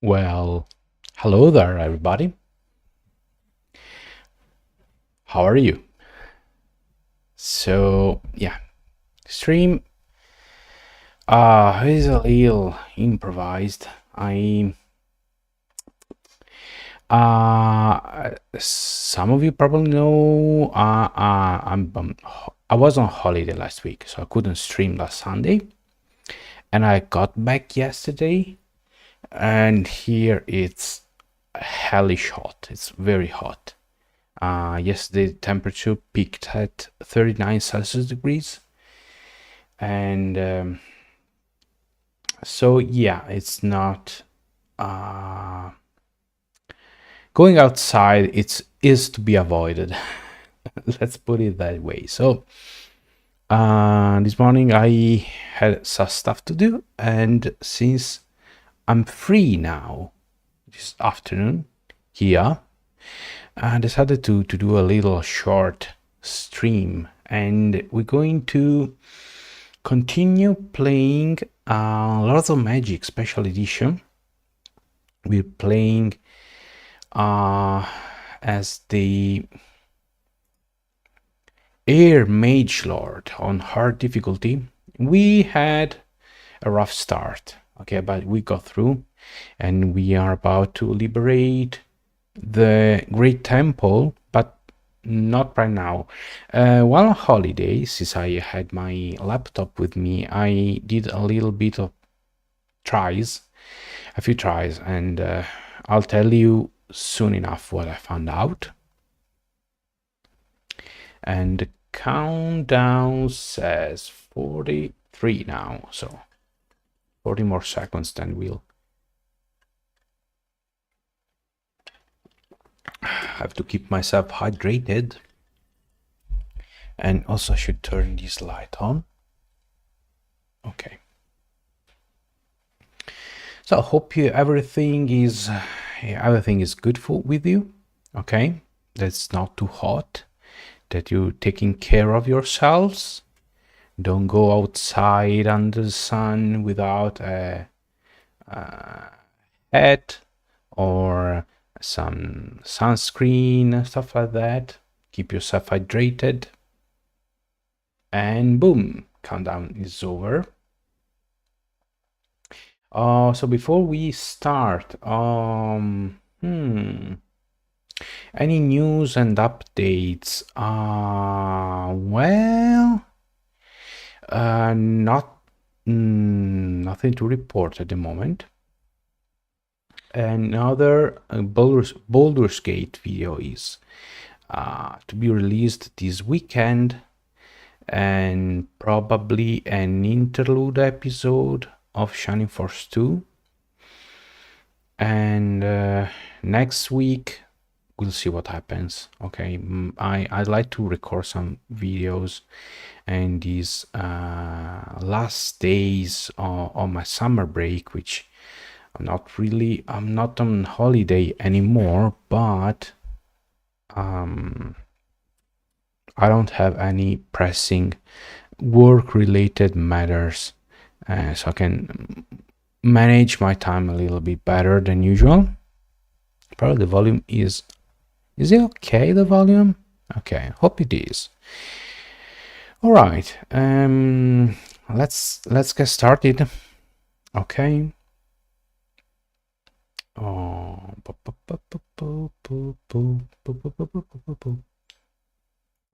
Well, hello there, everybody. How are you? So, yeah, stream is a little improvised. I Some of you probably know I was on holiday last week, so I couldn't stream last Sunday, and I got back yesterday, and here it's hellish hot. It's very hot. Yesterday the temperature peaked at 39 Celsius degrees, and so yeah, it's not going outside. It's is to be avoided. Let's put it that way. So this morning I had some stuff to do, and since I'm free now this afternoon here, I decided to do a little short stream, and we're going to continue playing lots of Magic Special Edition. We're playing as the Air Mage Lord on hard difficulty. We had a rough start, okay, but we got through, and we are about to liberate the Great Temple, but not right now. While on holiday, since I had my laptop with me, I did a little bit of a few tries, and I'll tell you soon enough what I found out. And the countdown says 43 now, so 40 more seconds, then we'll have to keep myself hydrated. And also I should turn this light on. Okay. So I hope everything is good with you. Okay, that's not too hot, that you're taking care of yourselves. Don't go outside under the sun without a hat or some sunscreen, stuff like that. Keep yourself hydrated. And boom, countdown is over. So before we start, any news and updates? Well, nothing to report at the moment. Another Baldur's Gate video is to be released this weekend, and probably an interlude episode of Shining Force 2. And next week we'll see what happens. Okay, I'd like to record some videos and these last days on my summer break, which I'm not on holiday anymore, but I don't have any pressing work-related matters, so I can manage my time a little bit better than usual. Probably the volume is it okay, the volume? Okay, hope it is. All right, let's get started. Okay. All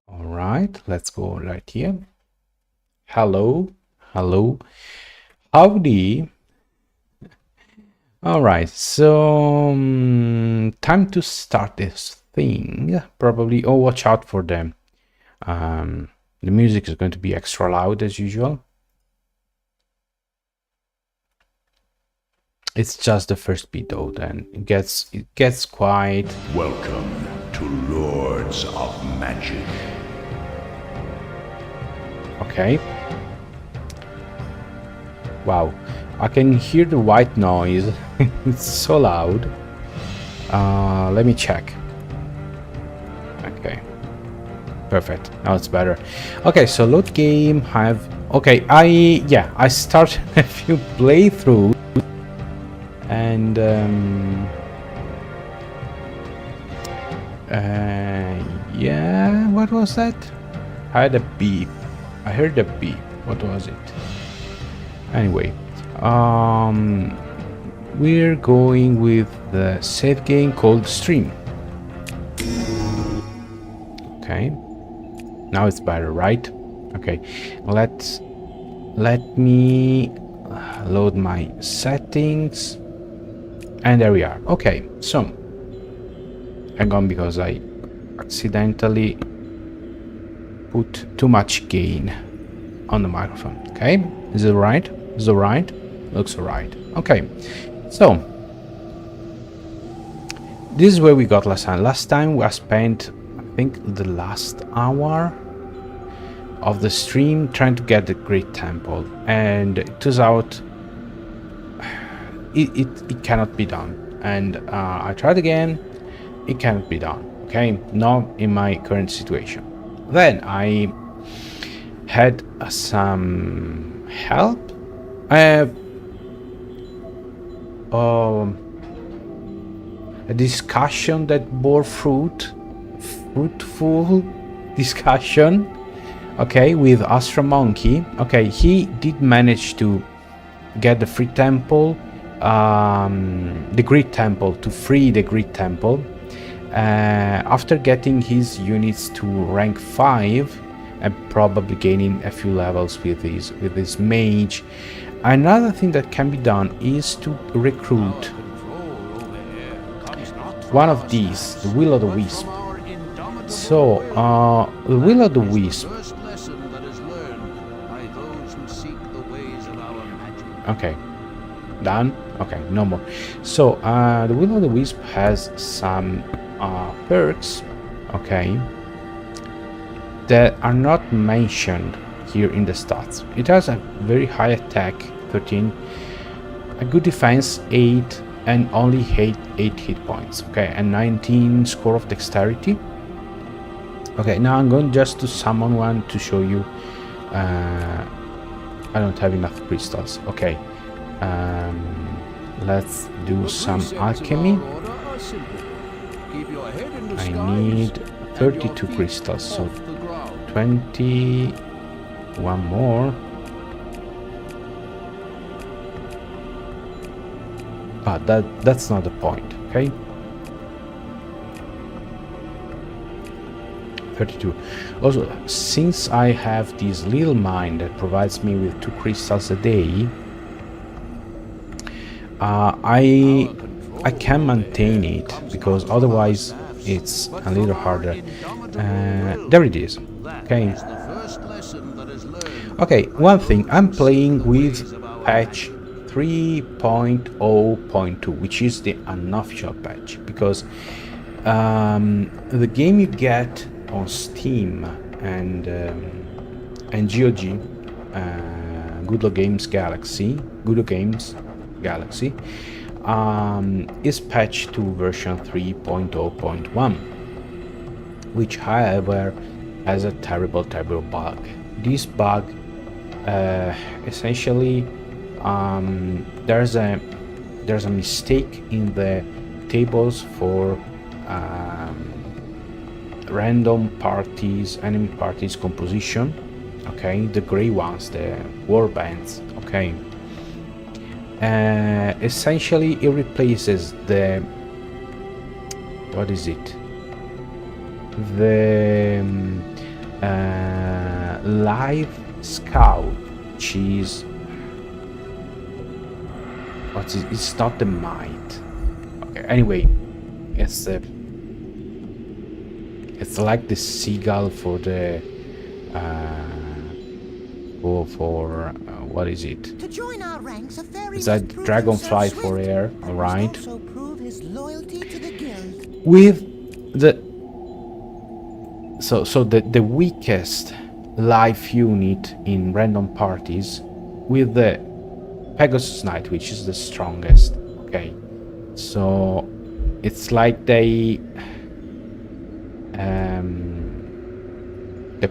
right, let's go right here. Hello, howdy. All right, so time to start this thing. Probably. Oh, watch out for them. The music is going to be extra loud as usual. It's just the first beat though, then it gets quiet. Welcome to Lords of Magic. Okay. Wow, I can hear the white noise. It's so loud. Let me check. Okay, perfect. Now it's better. Okay, so load game. I started a few playthroughs, And yeah, what was that? I had a beep. I heard a beep. What was it? Anyway, we're going with the save game called Stream. Okay, now it's better, right? Okay, let me load my settings, and there we are. Okay, so hang on, because I accidentally put too much gain on the microphone. Okay, is it right? Is it right? Looks alright. Okay, so this is where we got last time. Last time we spent, I think, the last hour of the stream trying to get the Great Temple, and it turns out it cannot be done. And I tried again, it cannot be done. Okay, not in my current situation. Then I had some help. A discussion that bore fruitful discussion. Okay, with Astra Monkey. Okay, he did manage to get the free temple, the Great Temple, to free the Great Temple. After getting his units to rank 5 and probably gaining a few levels with his mage. Another thing that can be done is to recruit one of these, the Will of the Wisp. So, the Will of the Wisp. Okay, done. Okay, no more. So, the Will of the Wisp has some perks, okay, that are not mentioned here in the stats. It has a very high attack, 13, a good defense, 8, and only 8 hit points. Okay, and 19 score of dexterity. Okay, now I'm going just to summon one to show you. I don't have enough crystals. Okay, let's do some alchemy. I need 32 crystals, so 21 more. But that's not the point, okay? 32. Also, since I have this little mine that provides me with 2 crystals a day, I can maintain it, because otherwise it's a little harder. There it is. Okay. Okay, one thing, I'm playing with patch 3.0.2, which is the unofficial patch, because the game you get on Steam and GOG, Good Games Galaxy, is patched to version 3.0.1, which, however, has a terrible bug. This bug, essentially, there's a mistake in the tables for random parties, enemy parties composition. Okay, the gray ones, the war bands. Okay, essentially it replaces the, what is it, the live scout, which is, what is, it's not the might. Okay, anyway, it's like the seagull for the what is it? To join our ranks, a fairy Is that must prove dragonfly himself for swift, air? and All must right. also prove his loyalty to the guild. With the the weakest life unit in random parties, with the Pegasus Knight, which is the strongest. Okay, so it's like they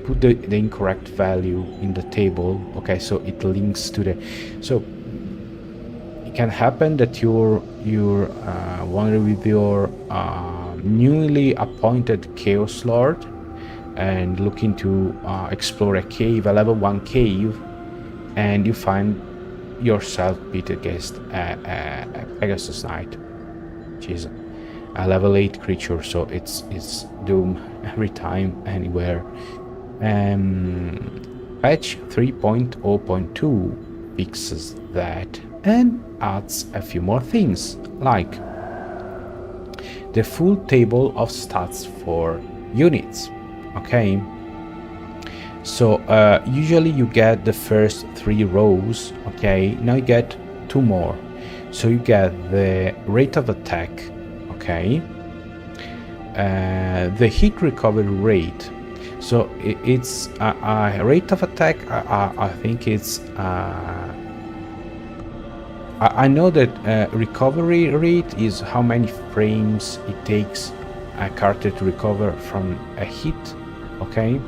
put the incorrect value in the table. Okay, so it links to the, so it can happen that you're wandering with your newly appointed Chaos Lord and looking to explore a cave, a level 1 cave, and you find yourself beat against a Pegasus Knight, which is a level 8 creature, so it's doom every time, anywhere. Patch 3.0.2 fixes that and adds a few more things, like the full table of stats for units. Okay, so usually you get the first 3 rows. Okay, now you get 2 more, so you get the rate of attack, okay, the hit recovery rate. So it's a rate of attack. I think it's I know that recovery rate is how many frames it takes a character to recover from a hit, okay,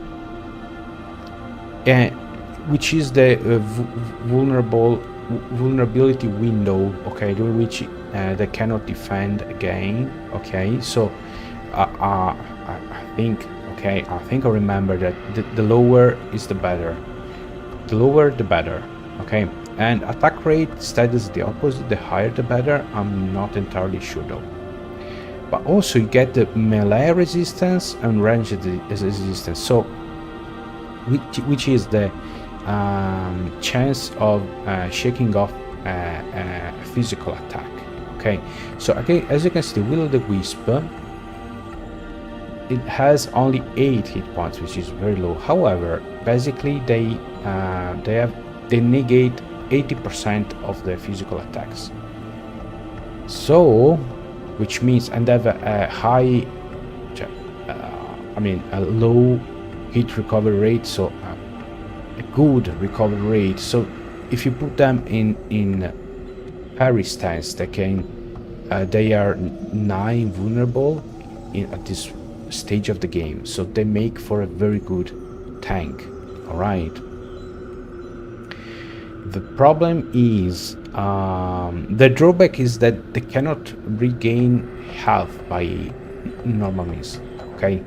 and which is the vulnerability window, okay, during which they cannot defend again. Okay, so I think, okay, I remember that the lower is the better. The lower the better, okay. And attack rate instead is the opposite, the higher the better. I'm not entirely sure though. But also you get the melee resistance and range resistance, so which is the chance of shaking off a physical attack. Okay, so again, as you can see, the Will-o'-the-Wisp, it has only 8 hit points, which is very low. However, basically they negate 80% of the physical attacks. So, which means, and they have a high, a low hit recovery rate, so a good recovery rate. So, if you put them in parry stance, they are 9 vulnerable at this stage of the game. So they make for a very good tank. All right. The problem is, the drawback is that they cannot regain health by normal means. Okay,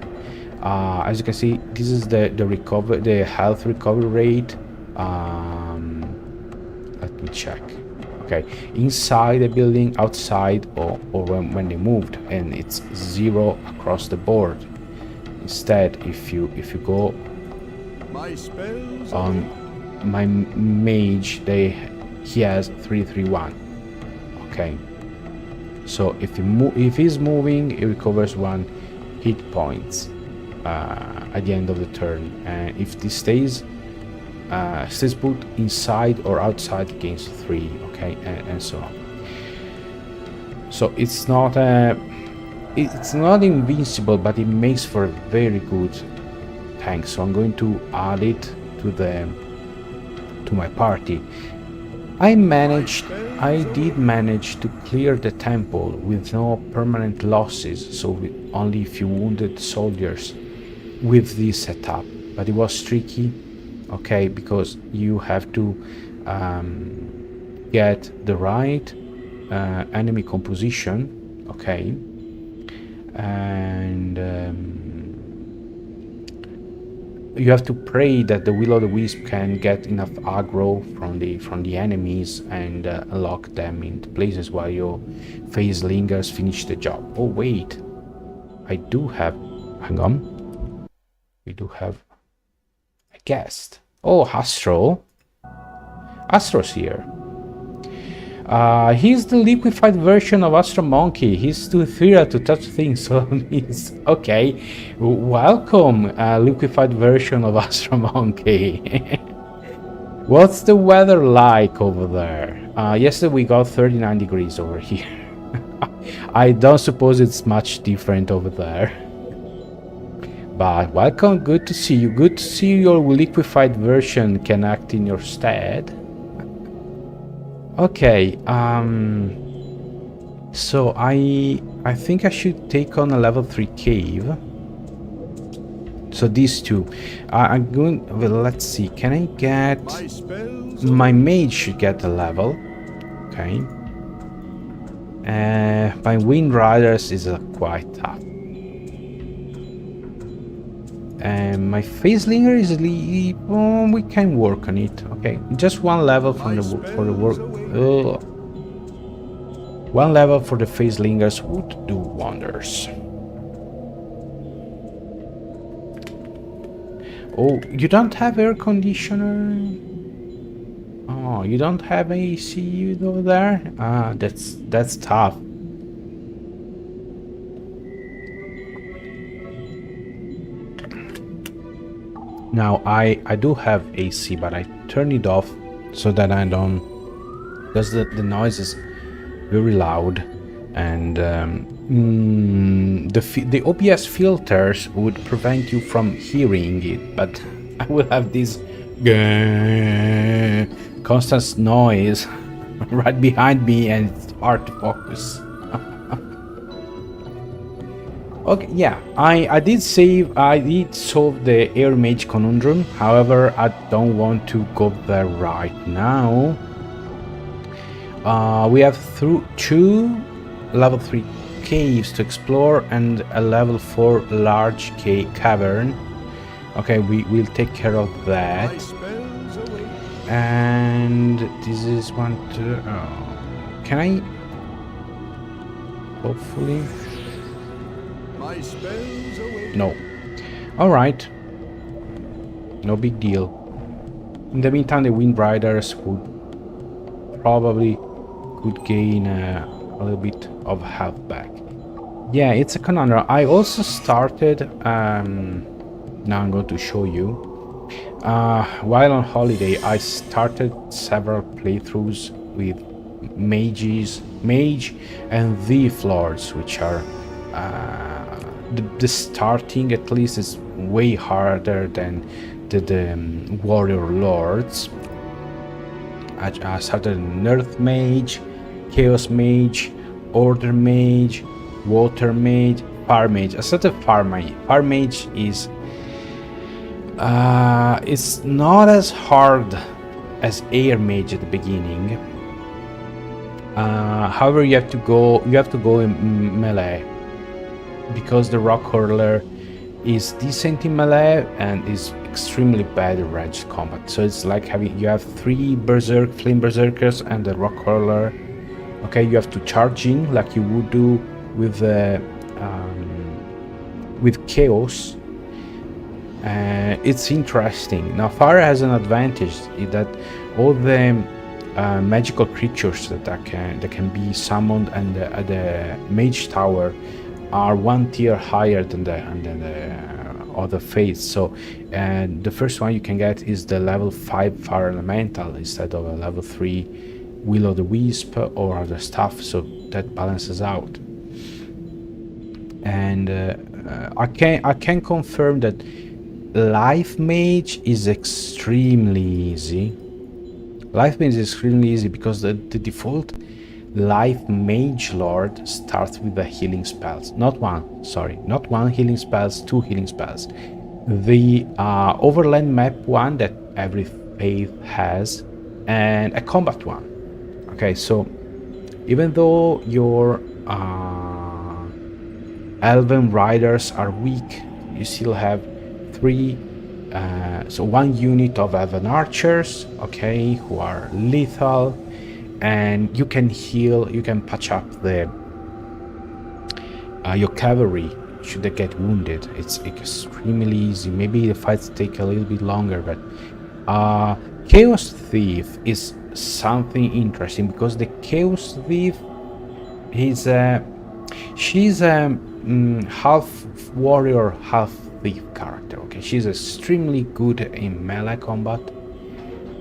as you can see, this is the health recovery rate. Let me check. Okay, inside the building, outside, or when they moved, and it's 0 across the board. Instead, if you go on my mage, he has 331. Okay, so if he's moving, he recovers 1 hit points at the end of the turn, and if this stays put inside or outside, gains 3. Okay, and so on. So it's not invincible, but it makes for a very good tank. So I'm going to add it to my party. I did manage to clear the temple with no permanent losses, so with only a few wounded soldiers with this setup, but it was tricky, okay, because you have to get the right enemy composition, okay, and you have to pray that the Will-o'-the-Wisp can get enough aggro from the enemies and lock them into places while your phase lingers finish the job. Oh wait, hang on, we do have a guest. Oh, Astro's here. He's the liquefied version of Astro Monkey. He's too ethereal to touch things, so he's okay. Welcome, liquefied version of Astro Monkey. What's the weather like over there? Yesterday we got 39 degrees over here. I don't suppose it's much different over there. But welcome, good to see you. Good to see your liquefied version can act in your stead. Okay, so I think I should take on a level 3 cave. So these two, I'm going. Well, let's see. Can I get my mage? Should get a level. Okay. My Wind Riders is quite tough. And my Facelinger is we can work on it. Okay, just one level from the for the work. One level for the Facelingers would do wonders. Oh, you don't have air conditioner? Oh, you don't have AC over there? Ah, that's tough. Now I do have AC, but I turn it off so that I don't, because the noise is very loud, and the OBS filters would prevent you from hearing it, but I will have this constant noise right behind me, and it's hard to focus. Okay, yeah, I did solve the Air Mage conundrum. However, I don't want to go there right now. We have two level 3 caves to explore and a level 4 large cavern. Okay, we'll take care of that. And this is one to... can I... hopefully... No. Alright. No big deal. In the meantime, the Wind Riders would probably could gain a little bit of health back. Yeah, it's a conundrum. I also started... now I'm going to show you. While on holiday, I started several playthroughs with Mage and Thief Lords, which are... the starting at least is way harder than the Warrior Lords. I started Earth Mage, Chaos Mage, Order Mage, Water Mage, Fire Mage. I started Fire Mage. Fire Mage is it's not as hard as Air Mage at the beginning. However, you have to go in melee, because the Rock Hurler is decent in melee and is extremely bad in ranged combat. So it's like you have 3 Flame Berserkers and the Rock Hurler. Okay, you have to charge in like you would do with Chaos. It's interesting. Now Fire has an advantage in that all the magical creatures that can be summoned and the Mage Tower are 1 tier higher than the other faiths. So the first one you can get is the level 5 Fire Elemental instead of a level 3 Will-o'-the-Wisp or other stuff, so that balances out. And I can confirm that Life Mage is extremely easy. Life Mage is extremely easy because the default Life Mage Lord starts with the healing spells. Not one healing spells, 2 healing spells. The Overland Map one that every faith has, and a combat one. Okay, so even though your Elven Riders are weak, you still have 3 so 1 unit of Elven Archers, okay, who are lethal, and you can heal, you can patch up the your cavalry should they get wounded. It's extremely easy. Maybe the fights take a little bit longer, but Chaos Thief is something interesting because the Chaos Thief is she's a half warrior, half thief character. Okay, she's extremely good in melee combat,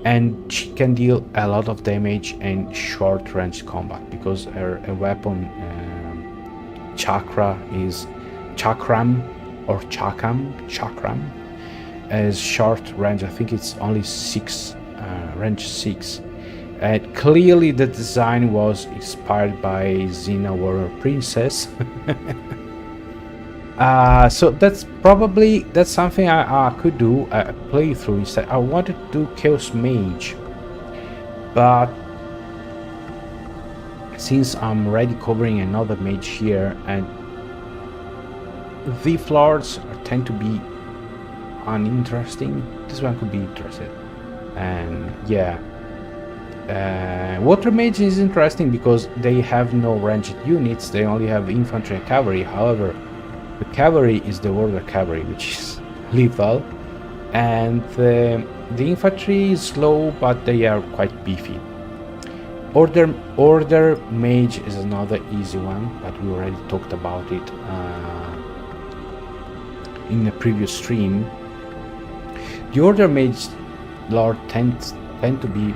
and she can deal a lot of damage in short range combat because her weapon chakram as short range. I think it's only 6 range 6. Clearly the design was inspired by Xena Warrior Princess. So that's something I could do a playthrough instead. I wanted to do Chaos Mage, but since I'm already covering another mage here, and the floors tend to be uninteresting, this one could be interesting. And yeah, water mage is interesting because they have no ranged units, they only have infantry and cavalry. However, the cavalry is the order cavalry, which is lethal, and the infantry is slow, but they are quite beefy. Order mage is another easy one, but we already talked about it in the previous stream. The order mage lord tend to be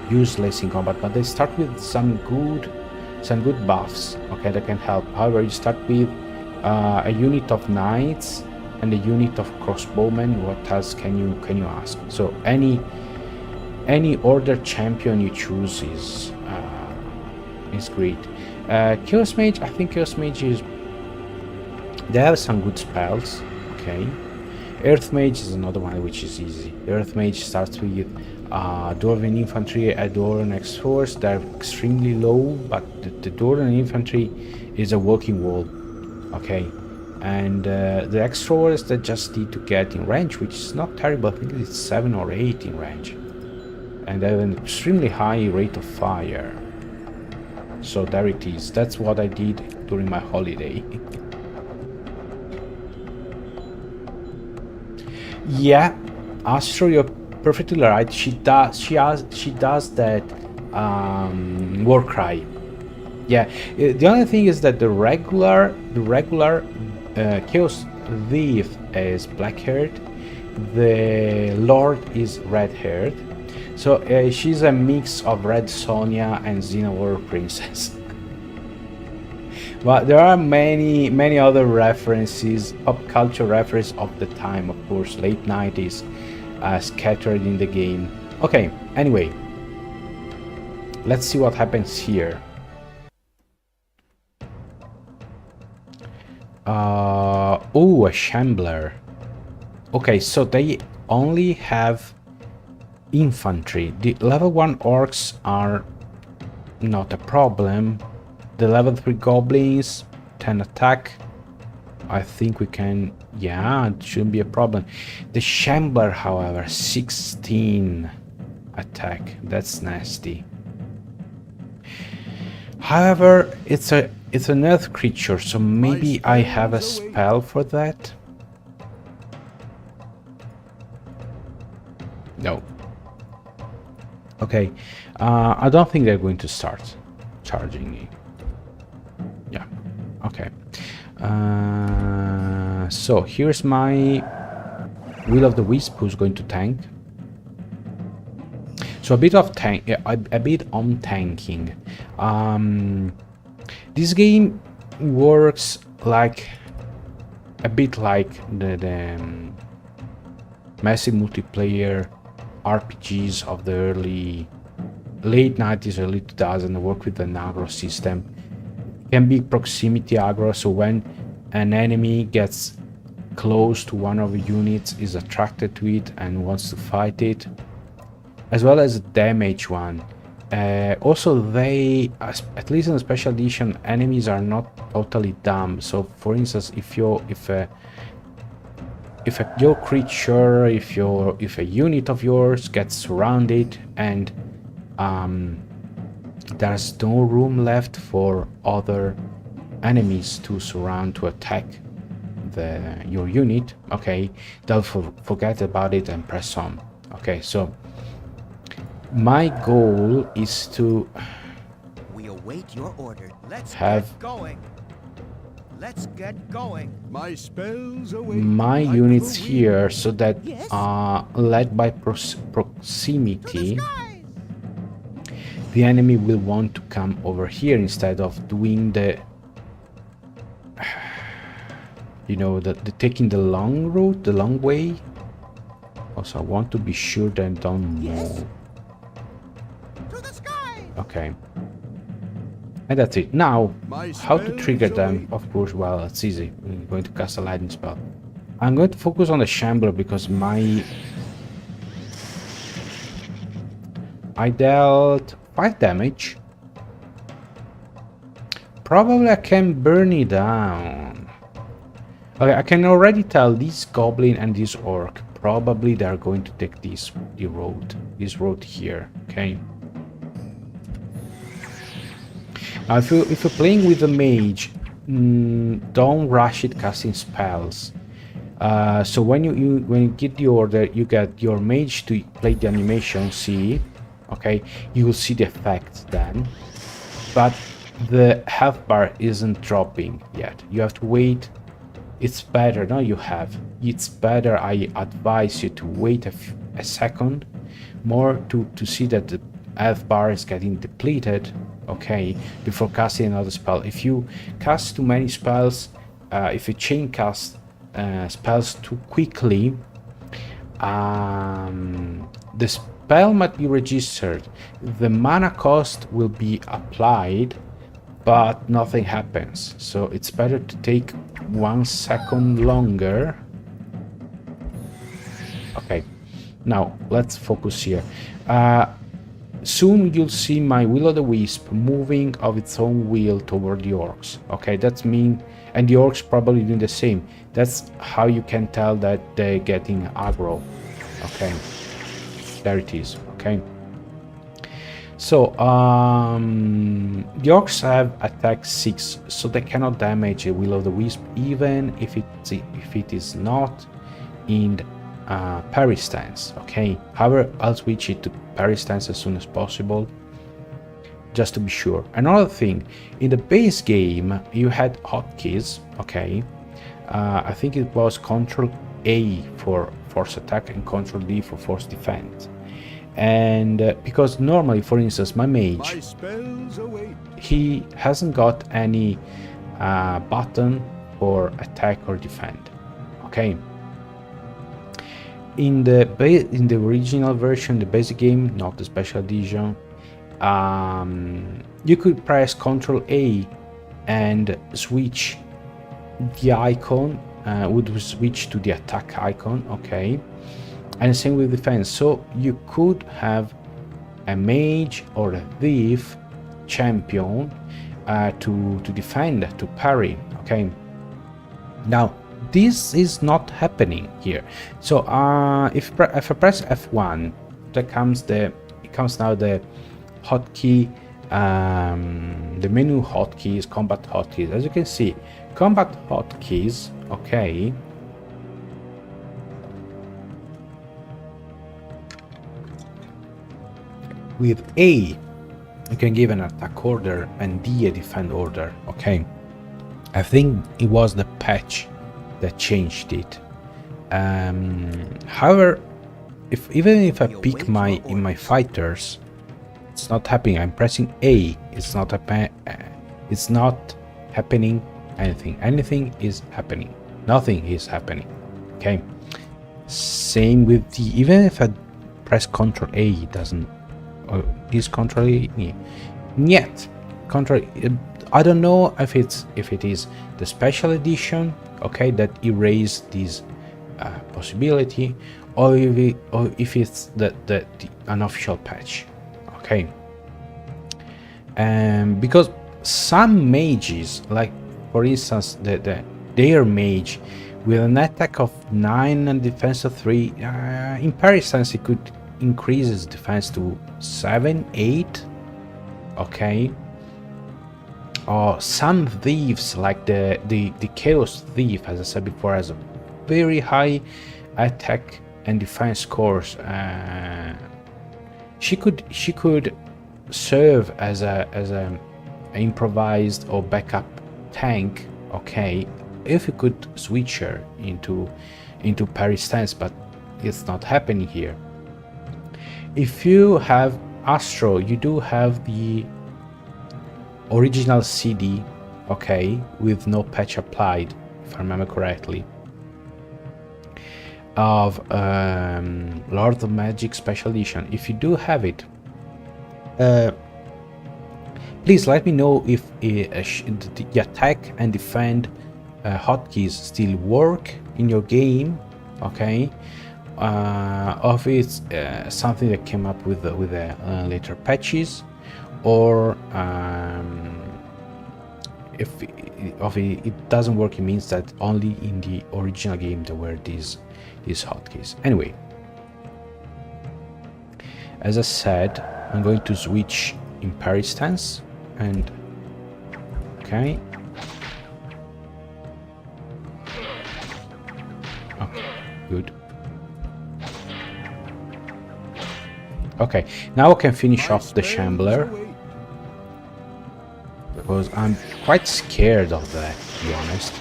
useless in combat, but they start with some good buffs, okay, that can help. However, you start with a unit of knights and a unit of crossbowmen. What else can you ask? So any order champion you choose is great. Chaos mage, I think Chaos mage is, they have some good spells, okay. Earth mage is another one which is easy. The Earth mage starts with Dwarven infantry, a Dwarven X-Force. They're extremely low, but the Dwarven infantry is a walking wall, okay. And the X-Force that just need to get in range, which is not terrible. I think it's 7 or 8 in range, and they have an extremely high rate of fire. So there it is. That's what I did during my holiday. Yeah, Astro, you're perfectly right. She does that war cry. Yeah, the only thing is that the regular Chaos Thief is black-haired, the Lord is red-haired. So she's a mix of Red Sonja and Xena Warrior Princess. But there are many other references, pop culture references of the time, of course, late 90s, scattered in the game. Okay, anyway, let's see what happens here. Oh, a Shambler. Okay, so they only have infantry. The level 1 orcs are not a problem. The level 3 goblins, 10 attack. I think we can, yeah, it shouldn't be a problem. The Shambler, however, 16 attack. That's nasty. However, it's an earth creature, so maybe I have a spell for that. No. Okay, I don't think they're going to start charging me. Yeah, okay. So here's my Will of the Wisp, who's going to tank. So a bit of a bit on tanking. This game works like a bit like the massive multiplayer RPGs of the late 90s, early 2000s. Work with an aggro system. Can be proximity aggro, so when an enemy gets close to one of the units, is attracted to it and wants to fight it, as well as a damage one. Also, they, at least in the special edition, enemies are not totally dumb. So for instance, if your creature, if a unit of yours gets surrounded and there's no room left for other enemies to surround to attack your unit, okay, they'll forget about it and press on. Okay, so my goal is to We await your order. Let's have get going. Let's get going. My spells await my like units the here so that Yes? led by proximity, Skies! the enemy will want to come over here instead of doing the the taking the long route, the long way. Also, I want to be sure that I don't move. Yes? To the skies! Okay, and that's it. Now, My how to trigger spells them? await. Of course, well, it's easy. I'm going to cast a lightning spell. I'm going to focus on the Shambler because I dealt 5 damage. Probably I can burn it down. Okay, I can already tell this goblin and this orc, probably they are going to take this road here, okay? Now, if you're playing with a mage, don't rush it casting spells. So when you get the order, you get your mage to play the animation. See, okay, you will see the effect then, but the health bar isn't dropping yet. You have to wait. It's better. No, you have. It's better. I advise you to wait a second more to see that the health bar is getting depleted, okay, before casting another spell. If you cast too many spells, if you chain cast spells too quickly, the spell might be registered, the mana cost will be applied, but nothing happens. So it's better to take 1 second longer. Okay, now let's focus here. Soon you'll see my Will-o'-the-Wisp moving of its own will toward the orcs. Okay, that's mean, and the orcs probably doing the same. That's how you can tell that they're getting aggro. Okay, there it is. Okay, so the orcs have attack 6, so they cannot damage a Will-o'-the-Wisp even if it is not in parry stance. Okay, however, I'll switch it to parry stance as soon as possible, just to be sure. Another thing, in the base game you had hotkeys. Okay, I think it was Control A for force attack and Control D for force defense. And because normally, for instance, my mage, he hasn't got any button for attack or defend. Okay, in the original version, the basic game, not the special edition, you could press Ctrl A and switch the icon, would switch to the attack icon. Okay, and same with defense. So you could have a mage or a thief champion to defend, to parry. Okay, now this is not happening here. So if I press F1, that comes now the hotkey, the menu hotkeys, combat hotkeys. As you can see, combat hotkeys. Okay, with A you can give an attack order and D a defend order. Okay, I think it was the patch that changed it. However, even if I pick in my fighters, it's not happening. I'm pressing A. It's not happening anything. Anything is happening. Nothing is happening. Okay. Same with the. Even if I press Ctrl A, it doesn't. Is Ctrl A? Yeah. Yet. Ctrl. I don't know if it is the special edition, okay, that erased this possibility, or if it's the unofficial patch. Okay, because some mages, like for instance their mage with an attack of 9 and defense of 3, in parry stance it could increase its defense to 7, 8. Okay. Or some thieves, like the chaos thief, as I said before, has a very high attack and defense scores. She could serve as a improvised or backup tank. Okay, if you could switch her into parry stance, but it's not happening here. If you have Astro, you do have the original CD, okay, with no patch applied, if I remember correctly, of Lord of Magic Special Edition. If you do have it, please let me know if the attack and defend hotkeys still work in your game. Okay, or if it's something that came up with the later patches, or it doesn't work, it means that only in the original game there were these hotkeys. Anyway, as I said, I'm going to switch in parry stance and okay. Okay, good. Okay, now I can finish off the Shambler, because I'm quite scared of that, to be honest.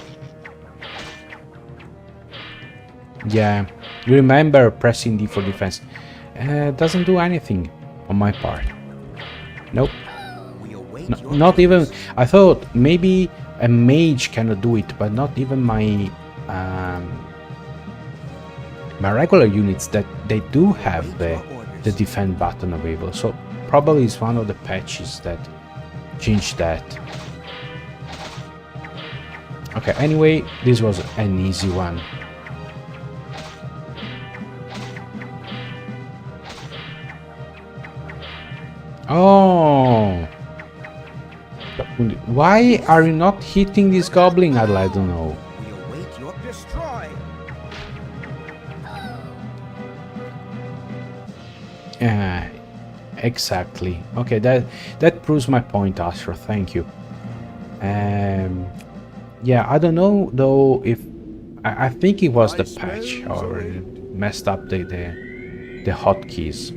Yeah, you remember pressing D for defense. Doesn't do anything on my part. Nope. Not even... I thought maybe a mage cannot do it, but not even my my regular units, that they do have the defend button available. So probably it's one of the patches that changed that. Okay, anyway, this was an easy one. Oh, why are you not hitting this goblin? I don't know. We await your destroy. Yeah, exactly. Okay, that proves my point, Astro. Thank you. Yeah, I don't know though if I think it was the patch or it messed up the hotkeys.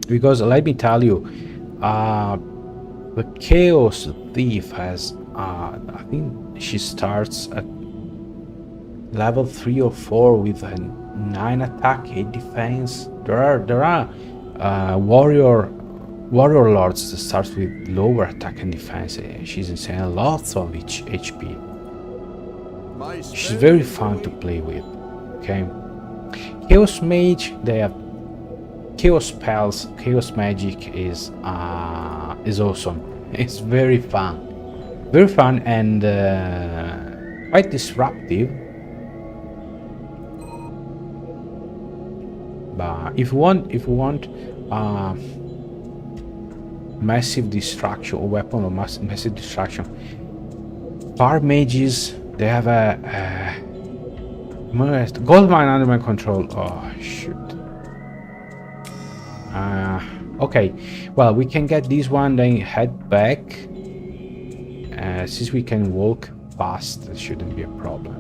Because let me tell you, the Chaos Thief has, I think she starts at level 3 or 4 with a 9 attack, 8 defense. There are warrior lords that starts with lower attack and defense. She's insane, lots of HP. She's very fun to play with. Okay, Chaos Mage, they have Chaos spells, Chaos magic is awesome. It's very fun and quite disruptive. But if you want massive destruction or weapon of massive destruction, far mages, they have a gold mine under my control. Oh shoot. Okay, well, we can get this one, then head back. Since we can walk fast, it shouldn't be a problem.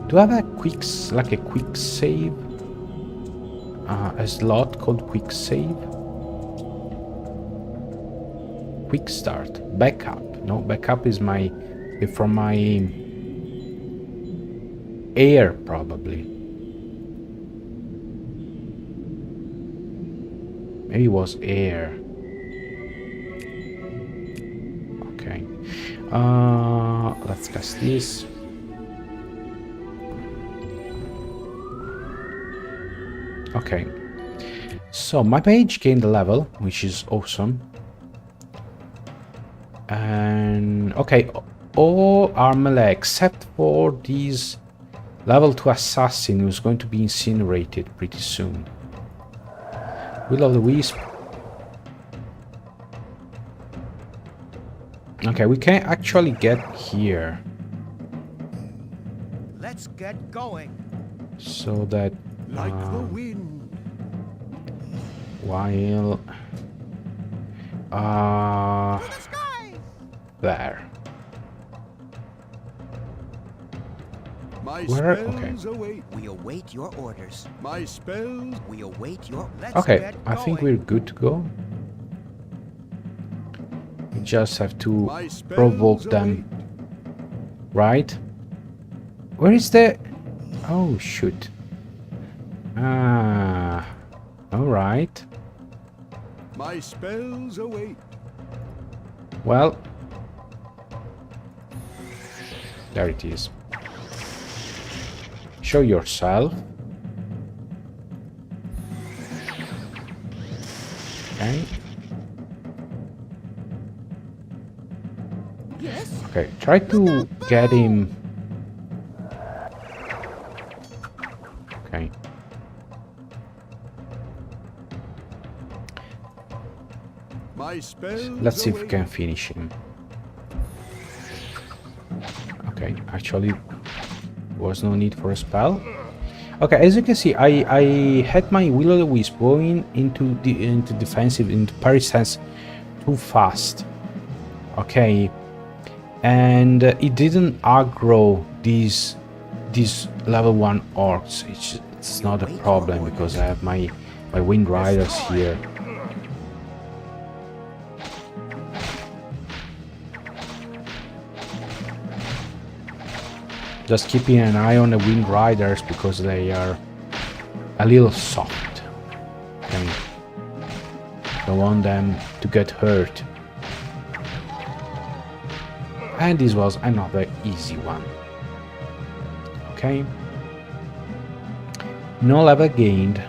Do I have a quick save? A slot called quick save? Quick start, backup. No, backup is from my air probably. Maybe it was air. Okay. Let's cast this. Okay. So my page gained a level, which is awesome. And okay, all are melee except for this level 2 assassin who's going to be incinerated pretty soon. Will of the Wisp. Okay, we can actually get here. Let's get going. So that Like the wind. While To the skies! there. My Where? spells Okay. await. We await your orders. My spells. We await your. Let's Okay, get I think going. we're good to go. We just have to My spells provoke them, right? Where is the... Oh, shoot. Ah, alright. My spells await. Well, there it is. Show yourself. Okay. Yes? Okay, try to get him. Okay. My spells Let's see if we await. can finish him. Okay, actually, was no need for a spell. Okay, as you can see, I had my Will-O-the-Wisp going into defensive, into parry stance too fast. Okay, and it didn't aggro these level 1 orcs. It's not a problem because I have my Wind Riders here. Just keeping an eye on the Wind Riders because they are a little soft. Okay. Don't want them to get hurt. And this was another easy one. Okay. No level gained.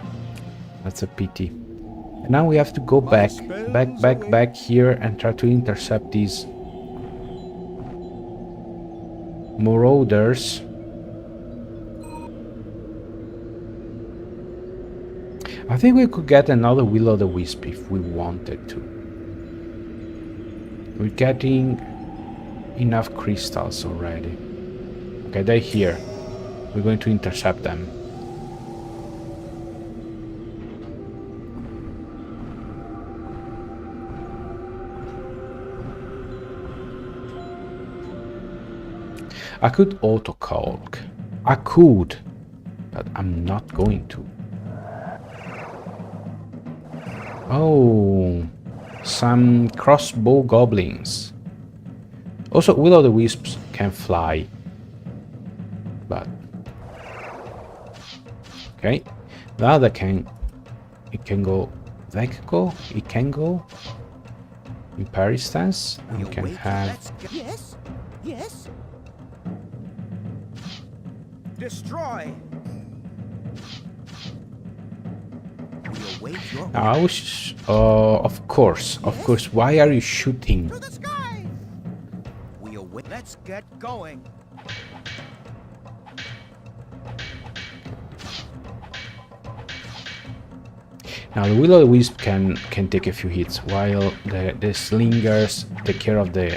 That's a pity. And now we have to go back here and try to intercept these marauders. I think we could get another Will-O-the-Wisp if we wanted to. We're getting enough crystals already. Okay, they're here. We're going to intercept them. I could auto-calc. I could, but I'm not going to. Oh, some crossbow goblins. Also, Will-O-the-Wisps can fly. But okay, now they can. It can go. They can go. It can go. In parry stance, we can have. Yes. Yes. Destroy. We await your Now, I was. Of course. Why are you shooting? To the sky. We await. Let's get going. Now the Will-O-the-Wisp can take a few hits while the slingers take care of the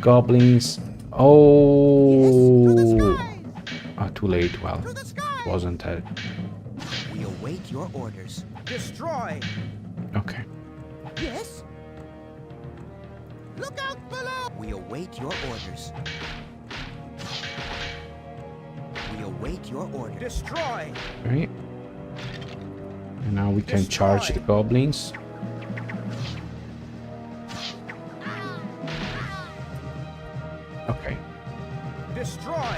goblins. Oh, too late. Well, To the sky. it wasn't a... We await your orders. Destroy. Okay. Yes. Look out below. We await your orders. We await your orders. Destroy. Right. And now we can charge the goblins. Okay. Destroy.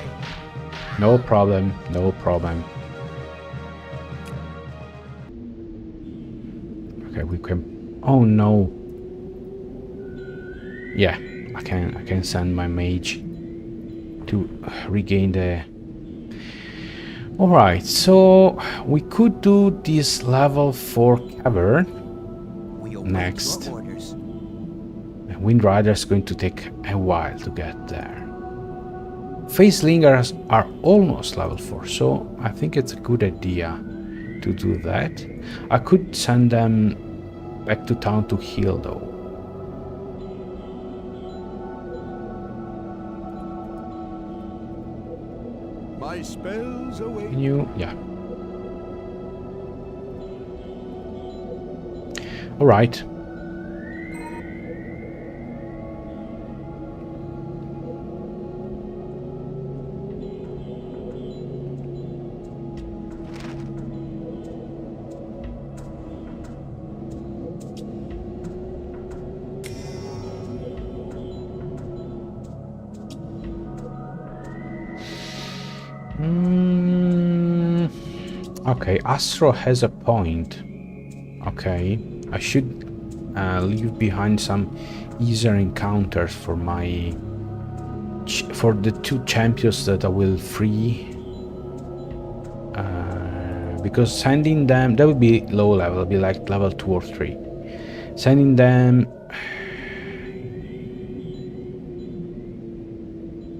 No problem. No problem. Okay, we can... Oh no. Yeah, I can send my mage to regain the... Alright, so we could do this level 4 cavern We await next. your orders. Wind Rider is going to take a while to get there. Face Slingers are almost level 4, so I think it's a good idea to do that. I could send them back to town to heal though. My spells await. Can you? Yeah. Alright. Okay, Astro has a point. Okay, I should leave behind some easier encounters for my for the 2 champions that I will free. Because sending them, that would be low level, be like level 2 or 3. Sending them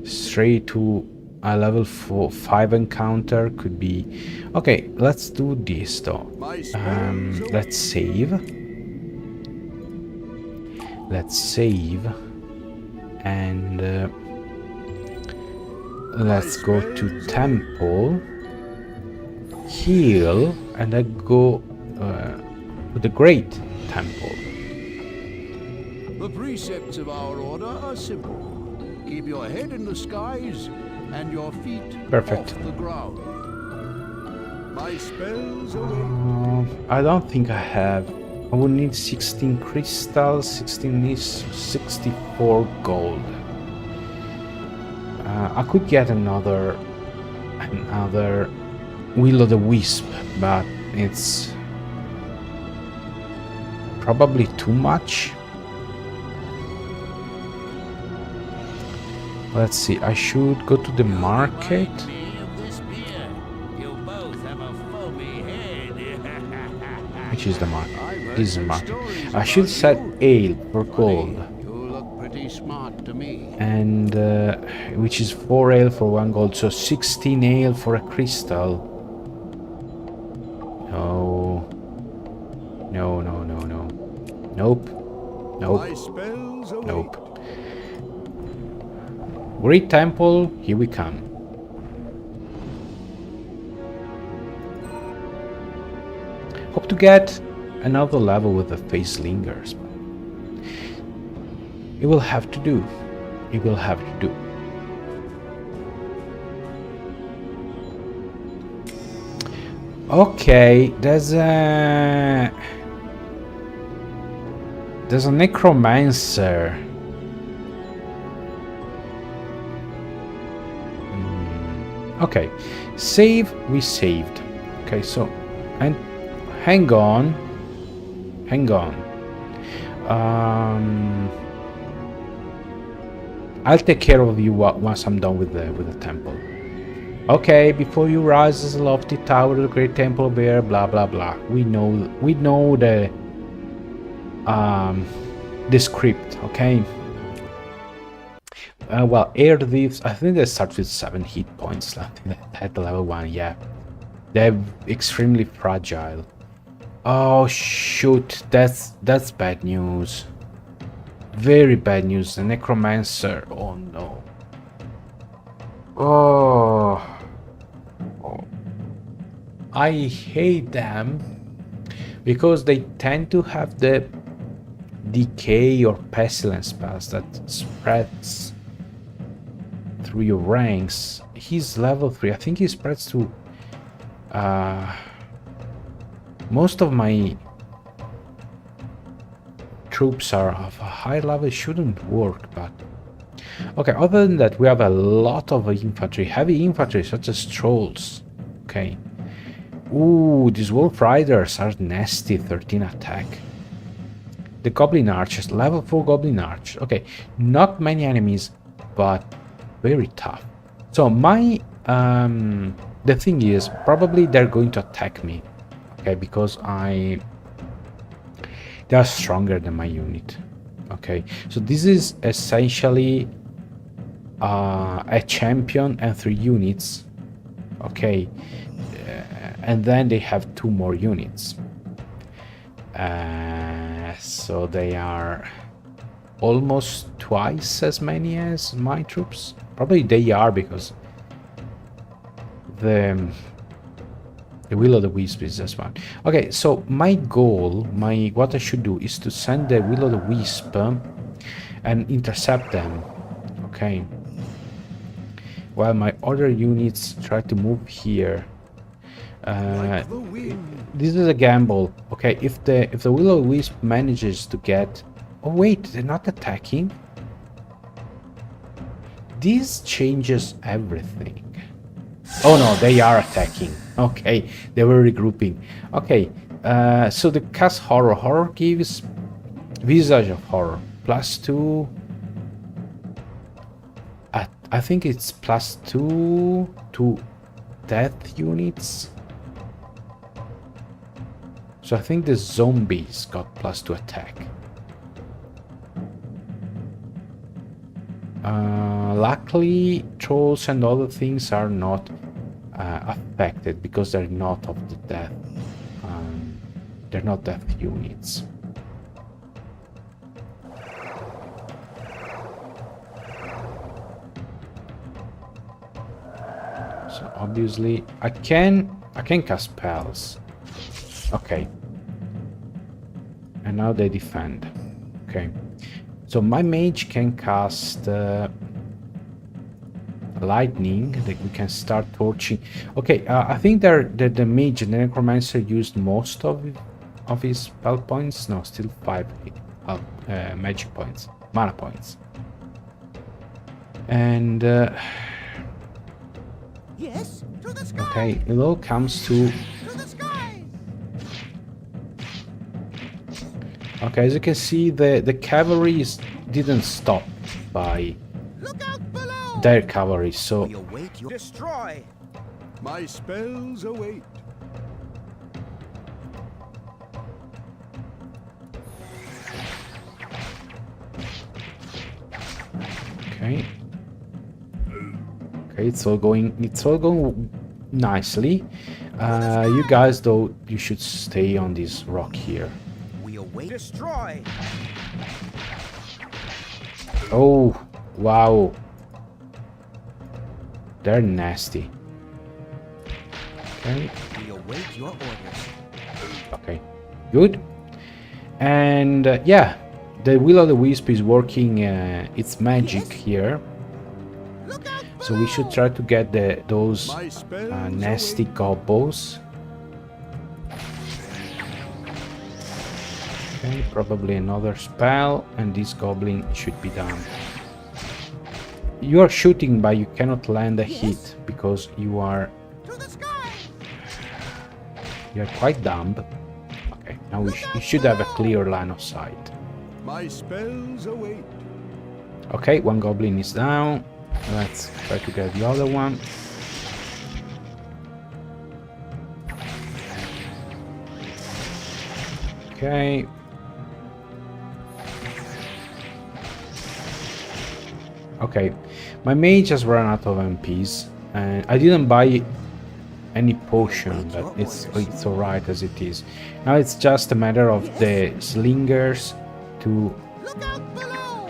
straight to a level 5 encounter could be... Okay, let's do this though. Let's save. Let's save. And let's go to temple. Heal. And then go to the great temple. The precepts of our order are simple. Keep your head in the skies and your feet Perfect. off the ground. My spells await. I don't think I have. I would need 16 crystals. 16 is 64 gold. I could get another will-o'-the-wisp, but it's probably too much. Let's see, I should go to the market. Which is the market? This is the market. I should sell ale for gold. You look pretty smart to me. And which is 4 ale for 1 gold, so 16 ale for a crystal. No. No, no, no, no. Nope. Nope. My spells await. Nope. Great temple, here we come. Hope to get another level with the face lingers. It will have to do. It will have to do. Okay, there's a necromancer. Okay, save, we saved. Okay, so, and hang on. I'll take care of you once I'm done with the temple. Okay, before you rise is a lofty tower, the great temple there, blah blah blah. We know the script, okay? Well, air thieves, I think they start with 7 hit points at level 1, yeah. They're extremely fragile. Oh shoot, that's bad news. Very bad news. The necromancer, oh no. Oh. I hate them because they tend to have the decay or pestilence spells that spreads through your ranks. He's level 3. I think he spreads to most of my troops are of a high level. It shouldn't work, but okay. Other than that, we have a lot of infantry, heavy infantry such as trolls. Okay. Ooh, these wolf riders are nasty. 13 attack. The goblin archers, level 4 goblin arch. Okay, not many enemies, but very tough. So my the thing is, probably they're going to attack me. Okay, because they are stronger than my unit. Okay, so this is essentially a champion and 3 units. Okay, and then they have 2 more units. So they are almost twice as many as my troops. Probably they are, because the will-o'-the-wisp is just one. Okay, so my goal, what I should do is to send the will-o'-the-wisp and intercept them. Okay. While my other units try to move here. Like the wind. This is a gamble. Okay, if the will-o'-the-wisp manages to get... Oh wait, they're not attacking. This changes everything. Oh no, they are attacking. Okay, they were regrouping. Okay, so the cast horror. Horror gives visage of horror. +2. I think it's +2 to death units. So I think the zombies got +2 attack. Luckily, trolls and other things are not affected because they're not of the death. They're not death units. So obviously I can cast spells. Okay. And now they defend. Okay. So my mage can cast lightning. That we can start torching. Okay, I think the mage and the necromancer used most of his spell points. No, still 5 magic points, mana points. And Yes, to the sky. okay, it all comes to. To the skies. Okay, as you can see, the cavalry didn't stop by Look out below. their cavalry. So We await your Destroy. My spells await. okay. Okay, it's all going nicely. You guys, though, you should stay on this rock here. we await Destroy. Oh, wow. They're nasty. Okay, we await your orders. okay, good. And yeah, the Will of the Wisp is working its magic here. Look out So we should try to get those My spells nasty await. gobos. Okay, probably another spell, and this goblin should be done. You are shooting, but you cannot land a hit because you are to the sky. quite dumb. Okay, now you should have a clear line of sight. My spells await. Okay, one goblin is down. Let's try to get the other one. Okay. Okay, my mage has run out of MPs, and I didn't buy any potion, but it's alright as it is. Now it's just a matter of the slingers to Look out below.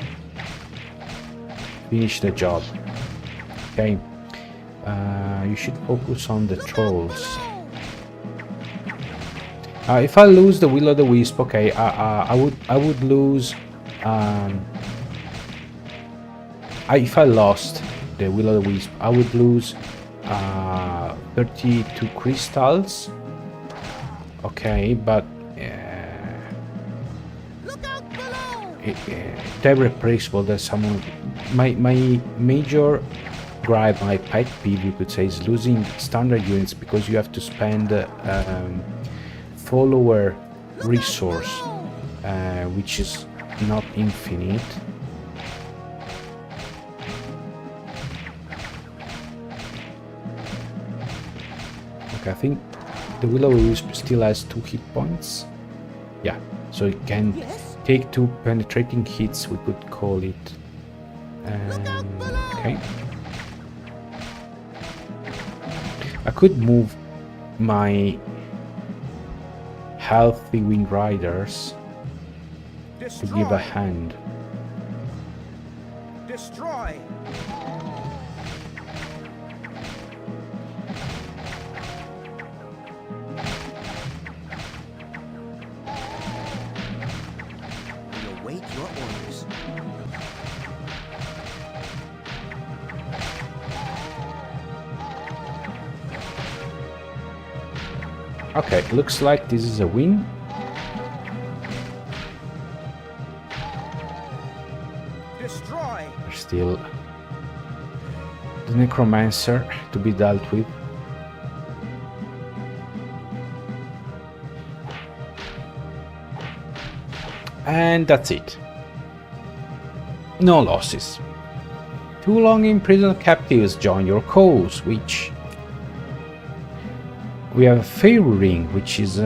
finish the job. Okay, you should focus on the trolls. If I lose the Will of the Wisp, okay, I would lose. If I lost the Will of the Wisp, I would lose 32 crystals. Okay, but Look out below. they're replaceable. There's someone. My major gripe, my pet peeve, you could say, is losing standard units because you have to spend follower resource, which is not infinite. Okay, I think the Will of the Wisp still has 2 hit points. Yeah, so it can Yes. take 2 penetrating hits, we could call it. Okay. I could move my healthy winged riders to give a Destroy. hand. Destroy. We await your orders. Okay, looks like this is a win. Destroy. There's still the Necromancer to be dealt with. And that's it. No losses. 2 long imprisoned captives join your cause, which we have a fairy ring, which is, if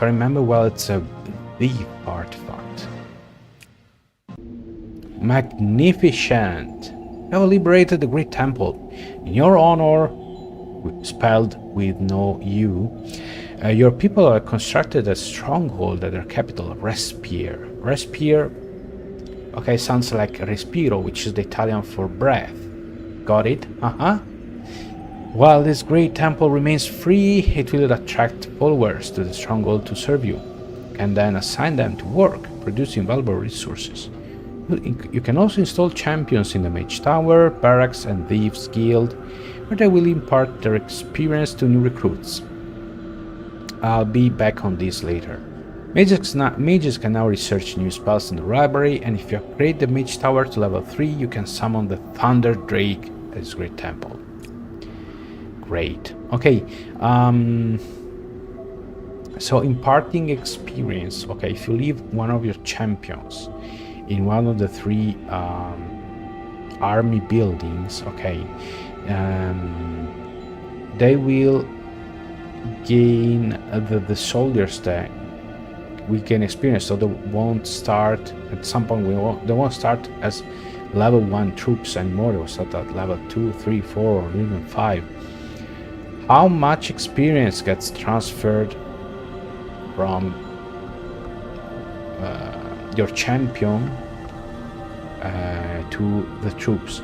I remember well, it's a big artifact. Magnificent! You have liberated the Great Temple. In your honor, spelled with no U, your people have constructed a stronghold at their capital, Respire. Respire, okay, sounds like respiro, which is the Italian for breath. Got it? While this great temple remains free, it will attract followers to the stronghold to serve you. You can then assign them to work, producing valuable resources. You can also install champions in the Mage Tower, Barracks, and Thieves Guild, where they will impart their experience to new recruits. I'll be back on this later. Mages can now research new spells in the library, and if you upgrade the Mage Tower to level 3, you can summon the Thunder Drake at this great temple. Great. Okay. So imparting experience. Okay, if you leave one of your champions in one of the 3 army buildings, okay, they will gain the soldiers that we can experience, so they won't start at some point. They won't start as level 1 troops anymore. They will start at level 2, 3, 4, or even 5. How much experience gets transferred from your champion to the troops?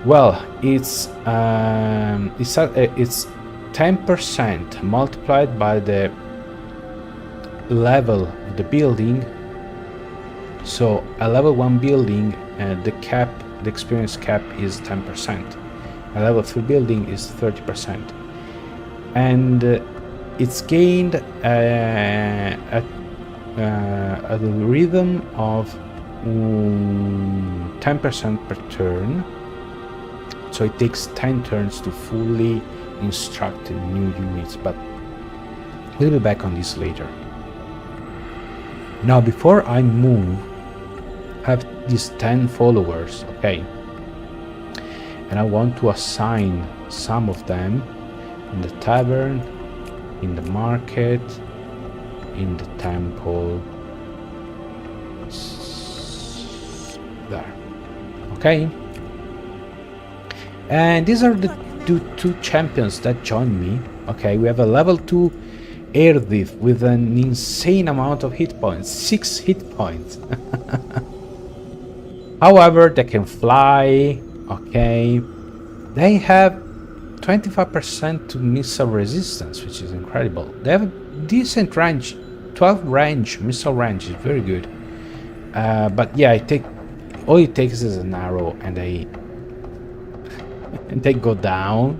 Well, it's 10% multiplied by the level of the building. So a level 1 building, the experience cap is 10%. A level 3 building is 30%, and it's gained at a rhythm of 10% per turn. So it takes 10 turns to fully instruct new units, but we'll be back on this later. Now, before I move, I have these 10 followers, okay? And I want to assign some of them in the tavern, in the market, in the temple. There. Okay? And these are the two champions that join me. Okay, we have a level 2 air thief with an insane amount of hit points. 6 hit points. However, they can fly. Okay, they have 25% to missile resistance, which is incredible. They have a decent range, 12 range, missile range is very good. But yeah, all it takes is an arrow, and they go down.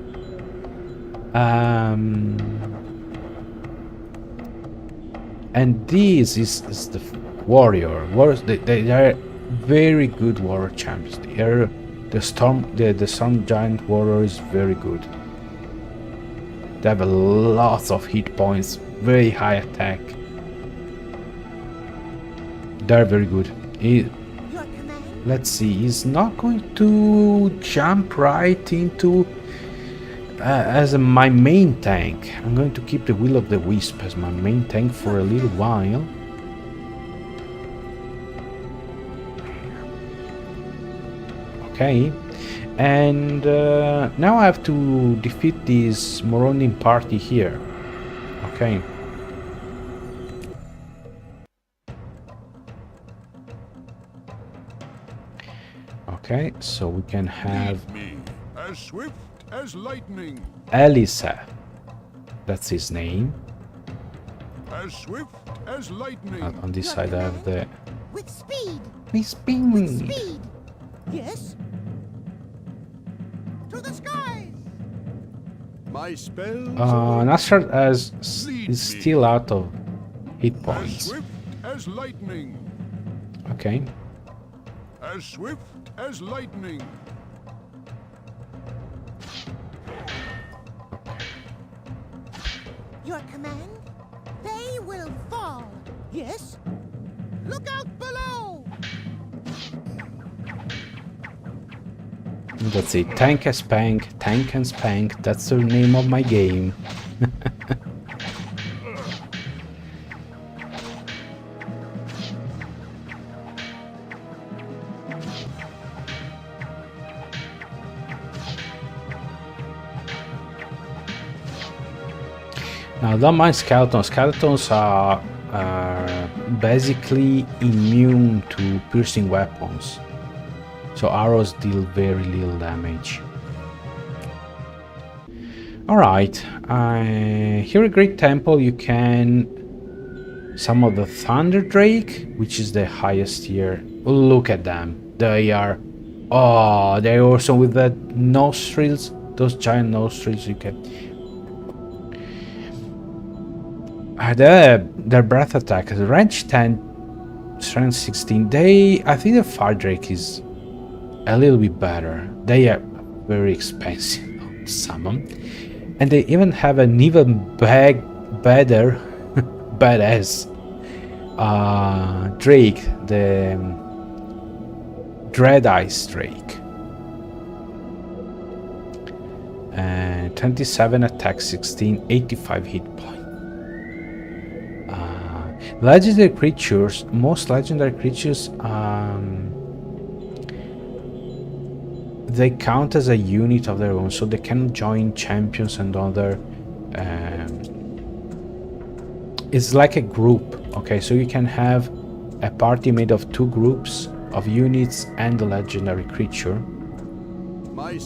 And this is the warriors. They are very good warrior champions. The storm giant warrior is very good. They have a lot of hit points, very high attack. They're very good. Let's see, he's not going to jump right into as my main tank. I'm going to keep the Will of the Wisp as my main tank for a little while. Okay, and now I have to defeat this Moronian party here. Okay. Okay, so we can have Me, as swift as lightning. Elisa. That's his name. As swift as lightning. On this side I have the With speed. Miss With Ping. speed. Yes. To the skies. My spells Nasser is still out of hit as points. swift as lightning. Okay. As swift as lightning. Your command? They will fall. Yes. Look out below. That's it. Tank and Spank. Tank and Spank. That's the name of my game. Now, don't mind skeletons. Skeletons are basically immune to piercing weapons, so arrows deal very little damage. Alright, here at Great Temple you can summon the Thunder Drake, which is the highest tier. Look at them. They are... Oh, they're also with the nostrils. Those giant nostrils you can... their breath attack is range 10, strength 16. I think the Fire Drake is a little bit better. They are very expensive to summon. And they even have an even better, badass Drake, the Dread Ice Drake. 27 attack, 16, 85 hit point. Legendary creatures, most legendary creatures, they count as a unit of their own, so they can join champions and other. It's like a group, okay? So you can have a party made of 2 groups of units and the legendary creature,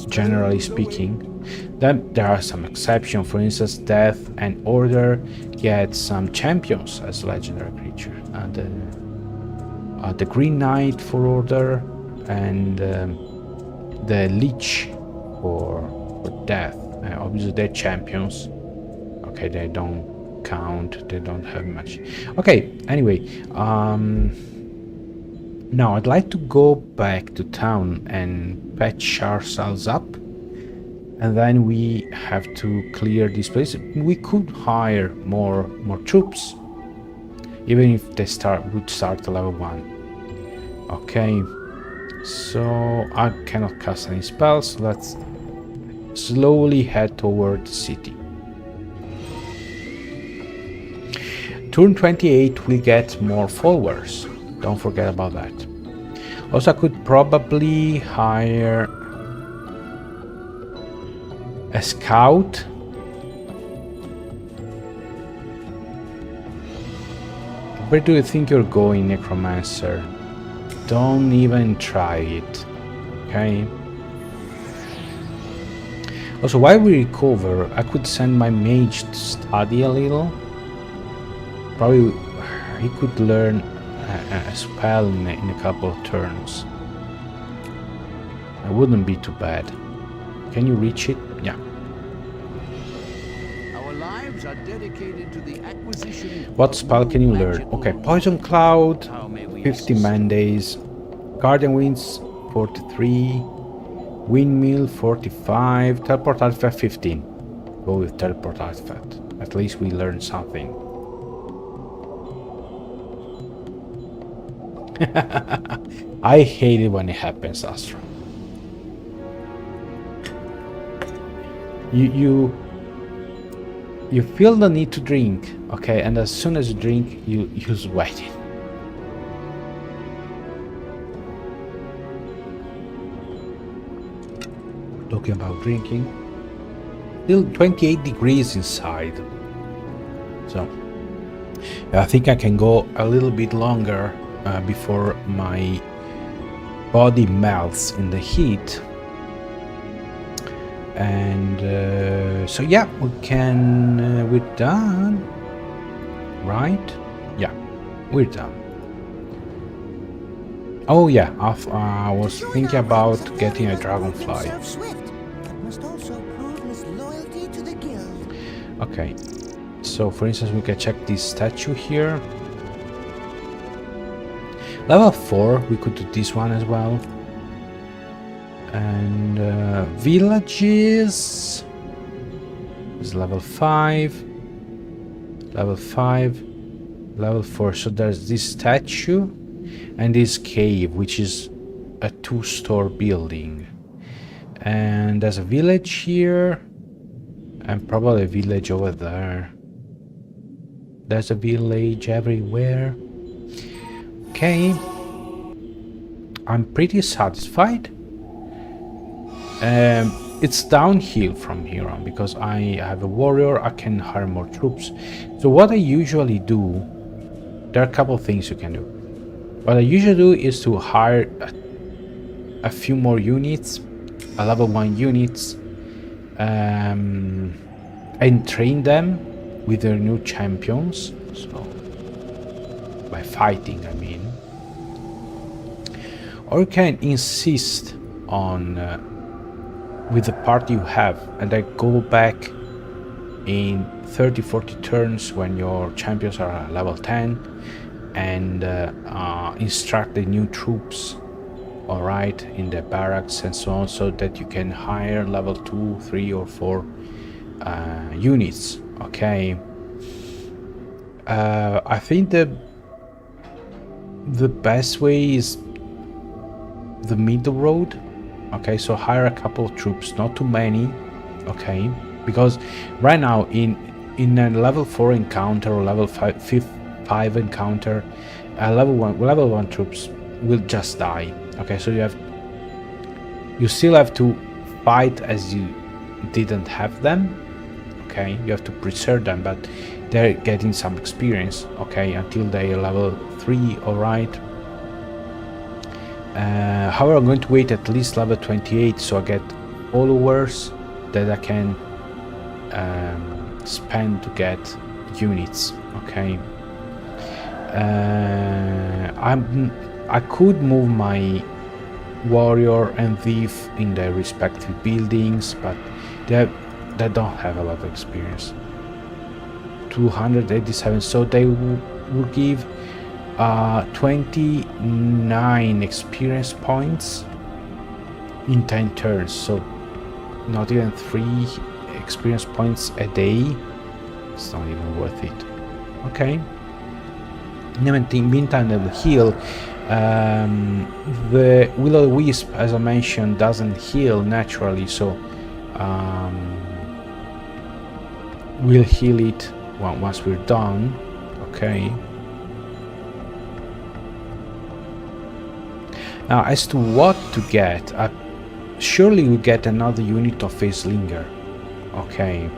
generally speaking. Then there are some exceptions. For instance, Death and Order get some champions as legendary creature. The Green Knight for Order and the Leech for Death. Obviously they're champions. Okay, they don't count. They don't have much. Okay, anyway. Now I'd like to go back to town and patch ourselves up. And then we have to clear this place. We could hire more troops, even if they would start at level 1. Okay, so I cannot cast any spells. Let's slowly head toward the city. Turn 28 we get more followers. Don't forget about that. Also, I could probably hire a scout. Where do you think you're going, Necromancer? Don't even try it, okay? Also, while we recover, I could send my mage to study a little. Probably he could learn a spell in a couple of turns. It wouldn't be too bad. Can you reach it? Yeah. Our lives are dedicated to the acquisition. What spell can you learn? Okay, Poison Cloud, How may we 50 man days. Guardian Winds, 43. Windmill, 45. Teleport Artifact, 15. Go with Teleport Artifact. At least we learned something. I hate it when it happens, Astra. You feel the need to drink, okay, and as soon as you drink, you sweat it. Talking about drinking, still 28 degrees inside, so I think I can go a little bit longer before my body melts in the heat. And so yeah, we can we're done, right? Yeah, we're done. Oh yeah, I was thinking about getting a dragonfly. Swift, but must also prove his loyalty to the guild. Okay, so for instance, we can check this statue here. Level 4, we could do this one as well. And villages is level 5, level 5, level 4. So there's this statue and this cave, which is a 2-store building. And there's a village here and probably a village over there. There's a village everywhere. Okay, I'm pretty satisfied. It's downhill from here on because I have a warrior. I can hire more troops. So what I usually do, there are a couple of things you can do. What I usually do is to hire a few more units, a level 1 units, and train them with their new champions. So by fighting, I mean. Or you can insist on with the party you have, and then go back in 30-40 turns when your champions are at level 10 and instruct the new troops, all right, in the barracks and so on, so that you can hire level 2, 3 or 4 units. Okay, I think the best way is the middle road. Okay, so hire a couple of troops, not too many. Okay, because right now in a level 4 encounter or level 5 encounter, level 1 troops will just die. Okay, so you still have to fight as you didn't have them. Okay, you have to preserve them, but they're getting some experience. Okay, until they are level 3. All right. However, I'm going to wait at least level 28 so I get followers that I can spend to get units. Okay. I could move my warrior and thief in their respective buildings, but they don't have a lot of experience. 287, so they will give 29 experience points in 10 turns, so not even 3 experience points a day. It's not even worth it. Okay. In the meantime, the heal, the will-o'-wisp, as I mentioned, doesn't heal naturally, so we'll heal it once we're done. Okay. Now, as to what to get, surely we get another unit of Facelinger. Okay.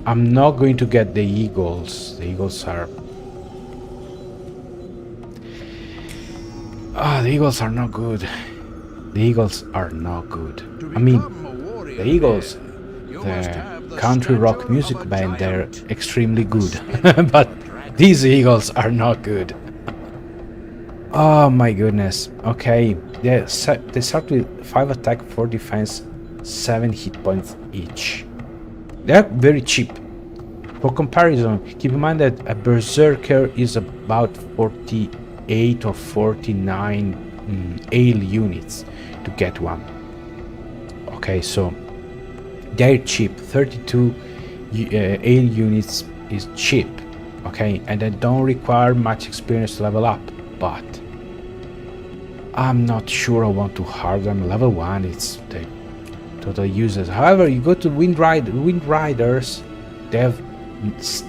I'm not going to get the eagles. The eagles are... the eagles are not good. The eagles are not good. I mean, the eagles, the country rock music band, they're extremely good. But these eagles are not good. Oh my goodness. Okay, they start with 5 attack, 4 defense, 7 hit points each. They're very cheap. For comparison, keep in mind that a berserker is about 48 or 49 ale units to get one. Okay, so they're cheap. 32 ale units is cheap. Okay, and they don't require much experience to level up, but I'm not sure I want to hard them. Level 1, it's the total useless. However, you go to Wind Riders, they have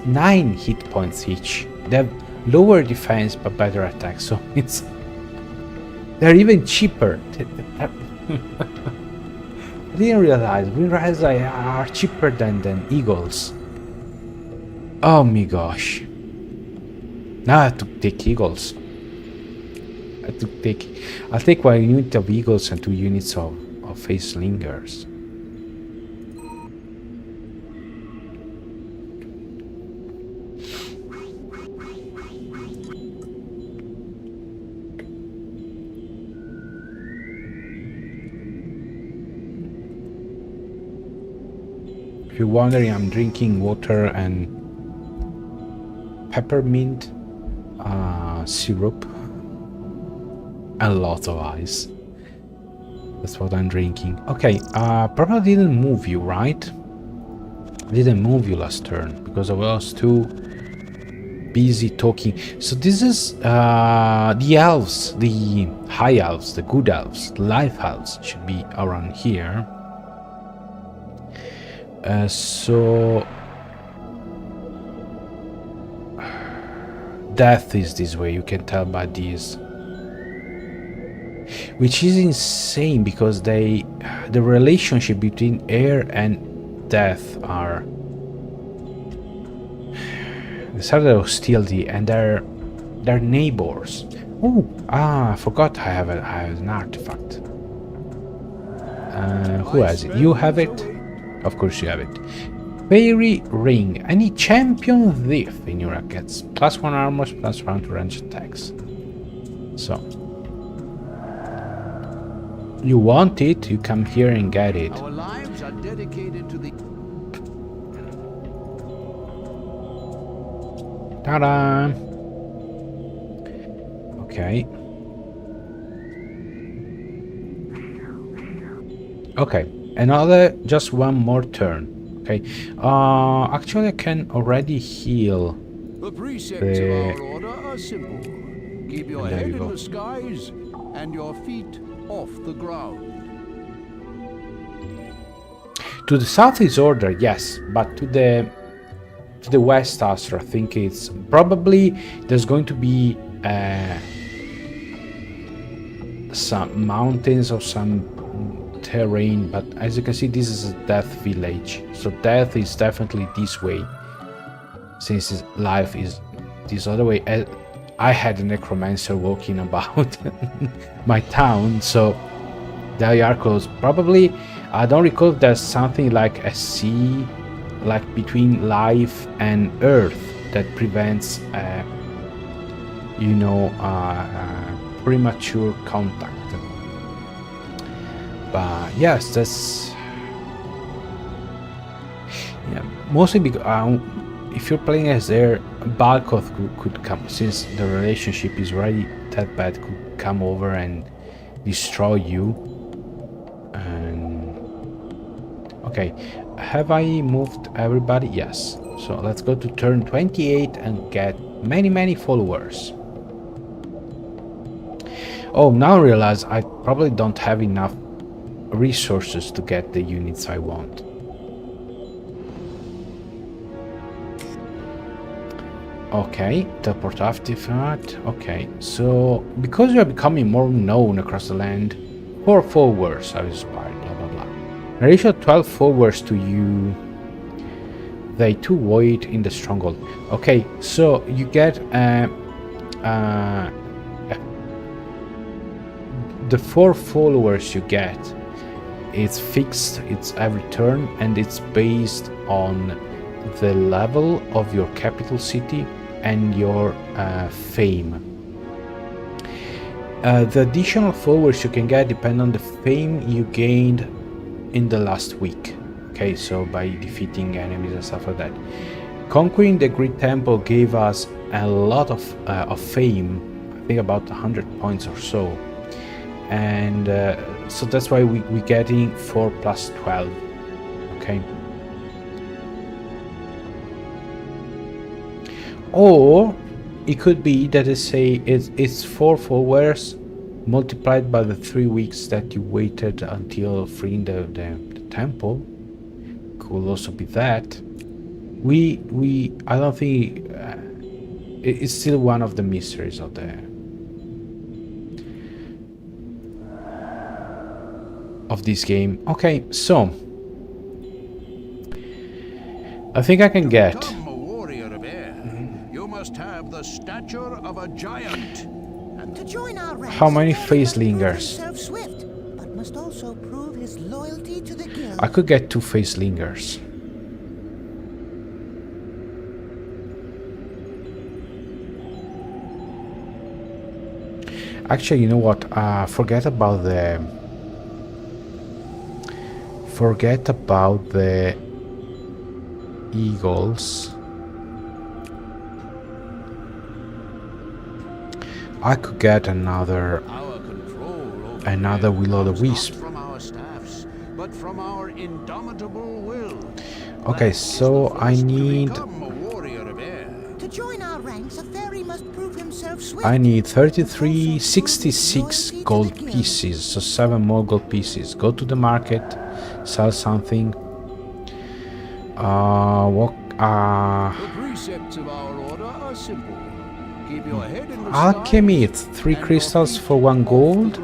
9 hit points each. They have lower defense but better attack, so they're even cheaper. I didn't realize Wind Riders are cheaper than Eagles. Oh my gosh. Now I have to take Eagles. I'll take 1 unit of Eagles and 2 units of Facelingers. If you're wondering, I'm drinking water and peppermint syrup and lots of ice. That's what I'm drinking. Okay, probably didn't move you, right? I didn't move you last turn because I was too busy talking. So this is the elves, the high elves, the good elves, the life elves should be around here. So death is this way, you can tell by these, which is insane because the relationship between air and death are started hostility, and they're neighbors. Oh, I forgot I have an artifact. Who has it? You have it? Of course you have it. Fairy Ring. Any champion thief in your rack gets +1 armor, +1 to range attacks. So. You want it, you come here and get it. Our lives are dedicated to the... Ta-da! Okay. Okay, just one more turn. Okay. Actually I can already heal. The precepts of our order are simple. Keep your head in the skies and your feet off the ground. To the south is order, yes, but to the west, Astro, I think it's probably there's going to be some mountains or some terrain, but as you can see, this is a death village, so death is definitely this way, since life is this other way. I had a necromancer walking about my town, so they are close. Probably, I don't recall if there's something like a sea, like between life and earth, that prevents, premature contact. But yes, that's mostly because if you're playing as there, Balkoth could come, since the relationship is already that bad, could come over and destroy you. And okay, have I moved everybody? Yes. So let's go to turn 28 and get many followers. Oh, now I realize I probably don't have enough resources to get the units I want. Okay, teleport artifact. Okay, so because you are becoming more known across the land, 4 followers are inspired, blah blah blah. A ratio of 12 followers to you. They too wait in the stronghold. Okay, so you get the 4 followers you get. It's fixed. It's every turn, and it's based on the level of your capital city and your fame. The additional followers you can get depend on the fame you gained in the last week. Okay, so by defeating enemies and stuff like that. Conquering the Great Temple gave us a lot of fame. I think about 100 points or so, and so that's why we're getting 4 plus 12. Okay. Or it could be that it's 4 followers multiplied by the 3 weeks that you waited until freeing the temple. Could also be that. I don't think it's still one of the mysteries of this game. Okay, so I think I can get. Must have the stature of a giant. To join our ranks, how many a man face must prove lingers? himself swift, but must also prove his loyalty to the guild. I could get 2 face lingers. Actually, you know what? Forget about the eagles. I could get another will-o'-the-wisp. From our staffs, but from our indomitable will. Okay, so I need. To join our ranks, a fairy must prove himself swift. I need 33, 66 gold pieces, so 7 more gold pieces. Go to the market, sell something. The precepts of our order are simple. Keep your head in the Alchemy, it's 3 crystals for 1 gold.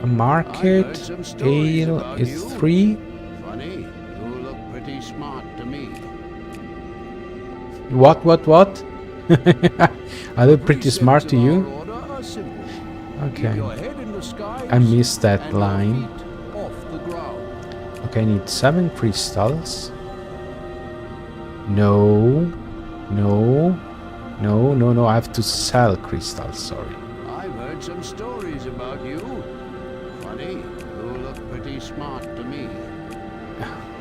A market, ale, it's 3. Funny, you look pretty smart to me. What? I look pretty smart to you? Okay. I missed that line. Okay, I need 7 crystals. No. No. No, no, no. I have to sell crystals, sorry. I've heard some stories about you. Funny, you look pretty smart to me.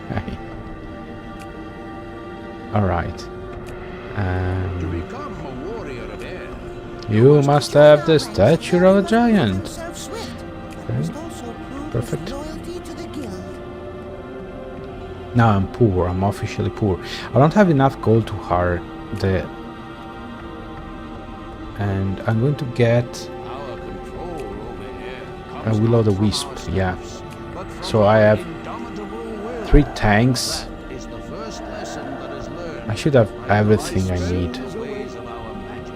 Hey. Alright. To become a warrior of air, You must have the stature of a giant. Yourself swift. Okay. Must also prove Perfect. his loyalty to the guild. Now I'm poor. I'm officially poor. I don't have enough gold to hire the... And I'm going to get our control over air a comes Will o' not the from Wisp. Yeah. ourselves, but from So I our have indomitable will. 3 tanks. That is the first lesson that is learned. I should have everything I need. The ways of our magic.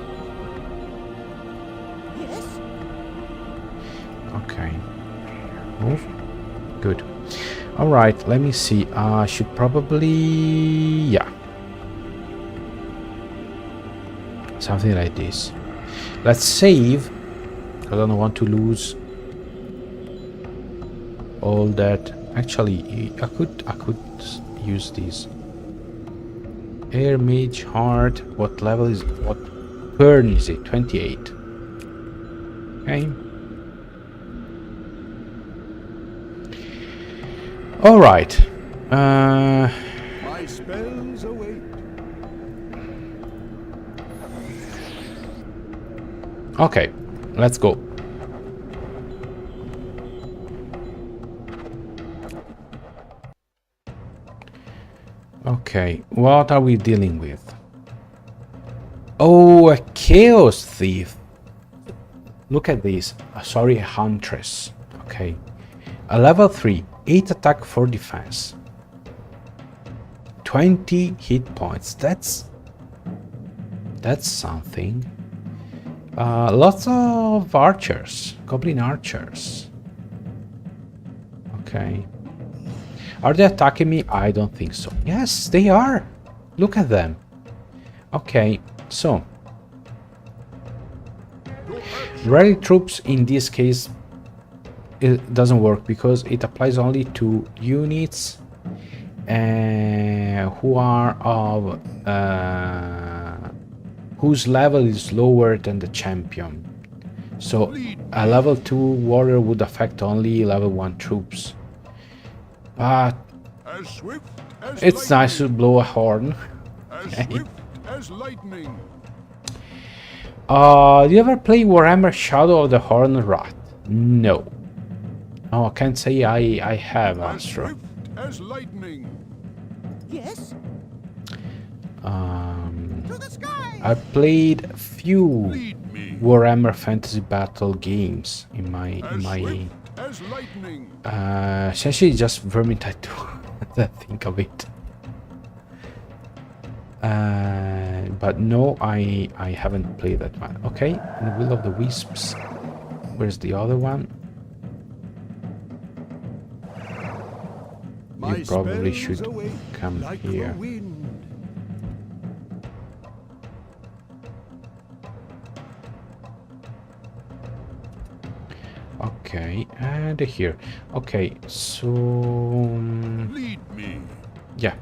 Yes? Okay. Move. Good. Alright, let me see. I should probably... Yeah. Something like this. Let's save. I don't want to lose all that. Actually, I could use this. Air Mage Heart. What level is it? What turn is it? 28. Okay. All right. My spells await. Okay. Let's go. Okay. What are we dealing with? Oh, a Chaos Thief. Look at this. Sorry, a Huntress. Okay. A level 3. 8 attack, 4 defense. 20 hit points. That's something. Lots of archers. Goblin archers. Okay. Are they attacking me? I don't think so. Yes, they are. Look at them. Okay, so. Rally troops in this case, it doesn't work because it applies only to units who are of whose level is lower than the champion. So a level 2 warrior would affect only level 1 troops. But As swift as it's nice to blow a horn. As Okay. swift as lightning. Do you ever play Warhammer Shadow of the Horned Rat? No. Oh, I can't say I have, As Astro. swift as lightning. Yes? To the sky! I played few Lead me. Warhammer Fantasy Battle games in my As swift as lightning. essentially just Vermintide 2. I think of it. But no, I haven't played that one. Okay, the Will of the Wisps. Where's the other one? My You probably spells should await come like here. the wind. Okay, and here. Okay, so Lead me. yeah,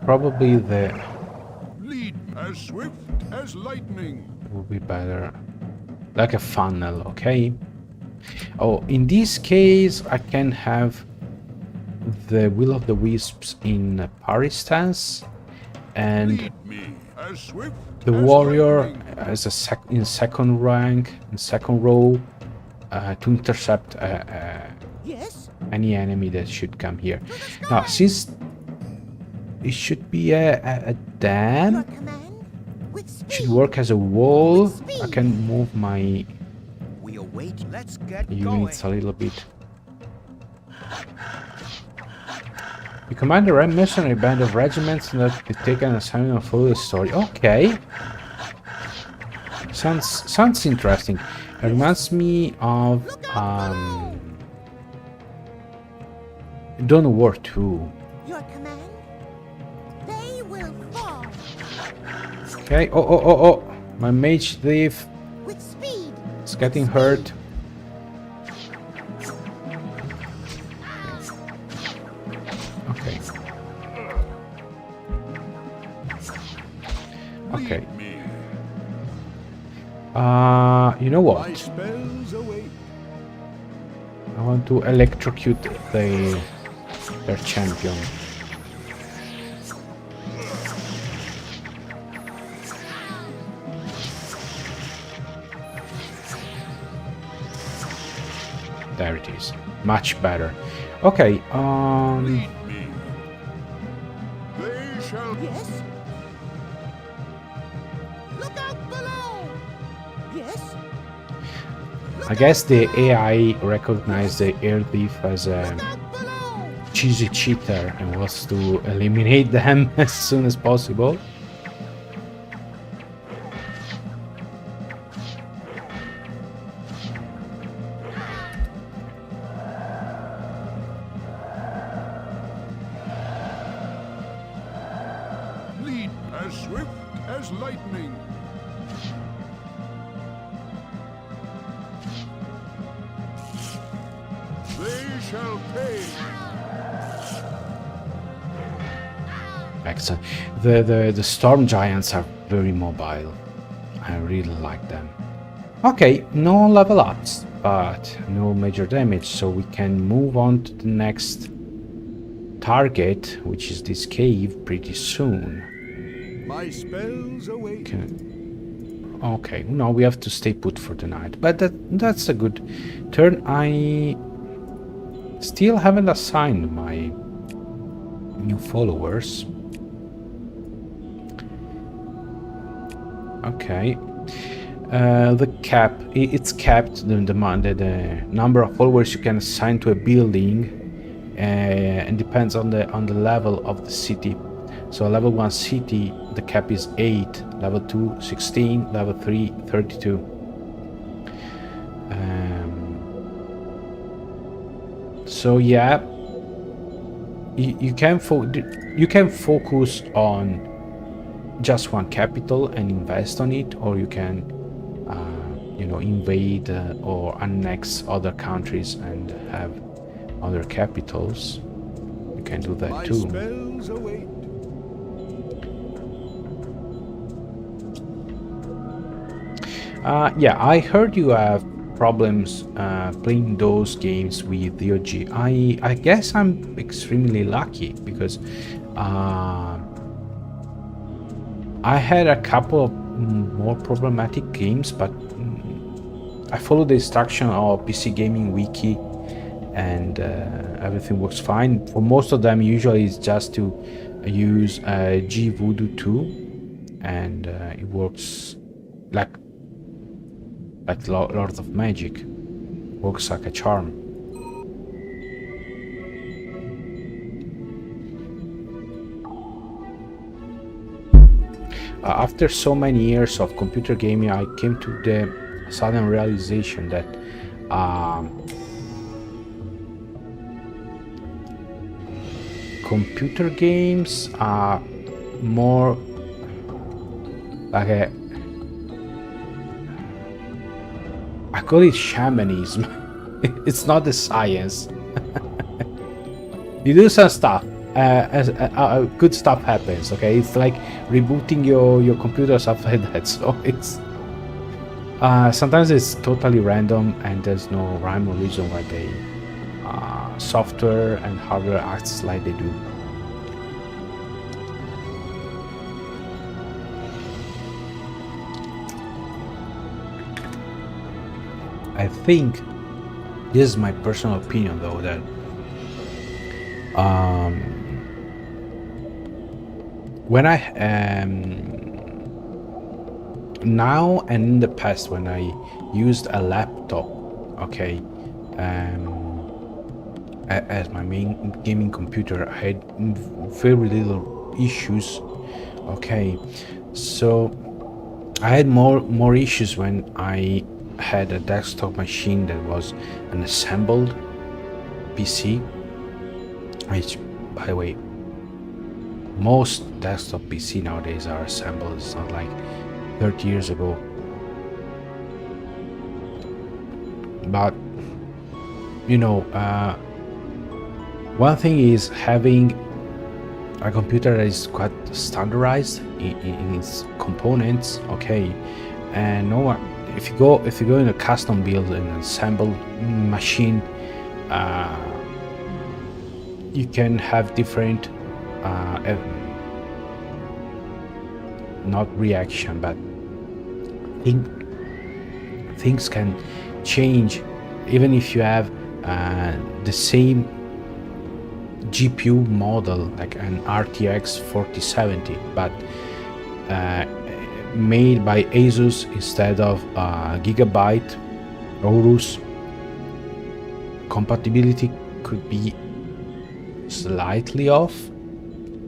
probably the Lead as swift as lightning. would be better, like a funnel. Okay. Oh, in this case, I can have the Will of the Wisps in parry stance, and Lead me as swift the as warrior lightning. as in second rank, in second row, to intercept Yes? any enemy that should come here. Now, since it should be a Your dam, command? With should speed! work as a wall. I can move my We await. Let's get units a little bit. You command a mercenary band of regiments that can take an assignment and follow the story. Okay. Sounds interesting. It reminds me of Dawn of War 2. Your command? They will fall! Okay. Oh! My mage thief With speed! is getting hurt. You know My what? spells await. I want to electrocute their champion. There it is. Much better. Okay, Lead me. They shall. Yes? Look out below! Yes? I guess the AI recognized the air thief as a Look out below! cheesy cheater and wants to eliminate them as soon as possible. Lead as swift as lightning. They shall pay. Excellent. The storm giants are very mobile. I really like them. Okay, no level ups, but no major damage, so we can move on to the next target, which is this cave, pretty soon. My spells await. Okay, no, we have to stay put for the night, but that's a good turn. I still haven't assigned my new followers. Okay. The cap, it's capped, the number of followers you can assign to a building, and depends on the level of the city. So level 1 city, the cap is 8, level 2 16, level 3 32. So yeah, you can focus on just one capital and invest on it, or you can invade or annex other countries and have other capitals. You can do that My too. spells await. Yeah, I heard you have problems playing those games with DOG. I guess I'm extremely lucky because I had a couple of more problematic games, but I followed the instruction of PC Gaming Wiki, and everything works fine. For most of them, usually it's just to use Pt.2, and it works like Lord of Magic. Works like a charm. After so many years of computer gaming, I came to the sudden realization that computer games are more like I call it shamanism. It's not a science. You do some stuff, good stuff happens. Okay, it's like rebooting your computer, stuff like that. So it's sometimes it's totally random and there's no rhyme or reason why they software and hardware acts like they do. I think this is my personal opinion, though, that when I now and in the past, when I used a laptop, okay, as my main gaming computer, I had very little issues. Okay, so I had more issues when I had a desktop machine that was an assembled PC, which, by the way, most desktop PC nowadays are assembled. It's not like 30 years ago. But one thing is having a computer that is quite standardized in its components, okay, and if you go in a custom build and assemble machine, you can have different not reaction, but things can change even if you have the same GPU model, like an RTX 4070, but made by Asus instead of Gigabyte. Aorus compatibility could be slightly off,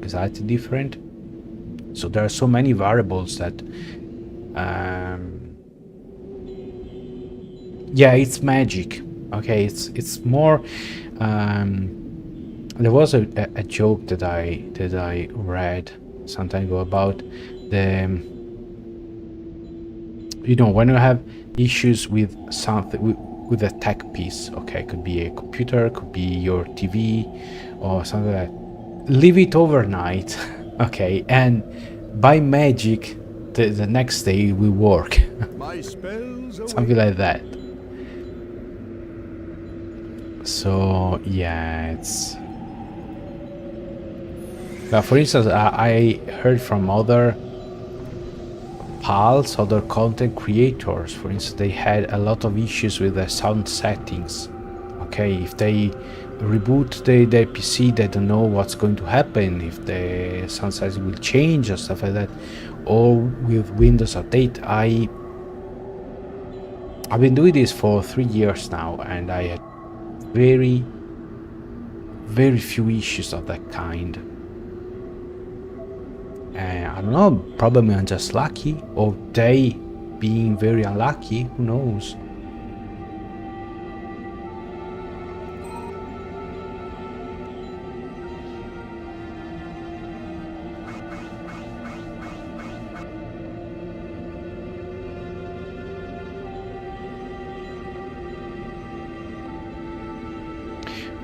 slightly different. So there are so many variables that yeah, it's magic. Okay, it's more there was a joke that I read some time ago about the when you have issues with something with a tech piece. Okay, could be a computer, could be your TV or something like that. Leave it overnight. Okay, and by magic the next day it will work. My spells away. Something like that. So yeah, it's for instance, I heard from other pals, other content creators, for instance, they had a lot of issues with the sound settings. Okay, if they reboot their PC, they don't know what's going to happen, if the sound size will change or stuff like that. Or with Windows Update, I've been doing this for 3 years now, and I had very few issues of that kind. I don't know, probably I'm just lucky, or they being very unlucky, who knows.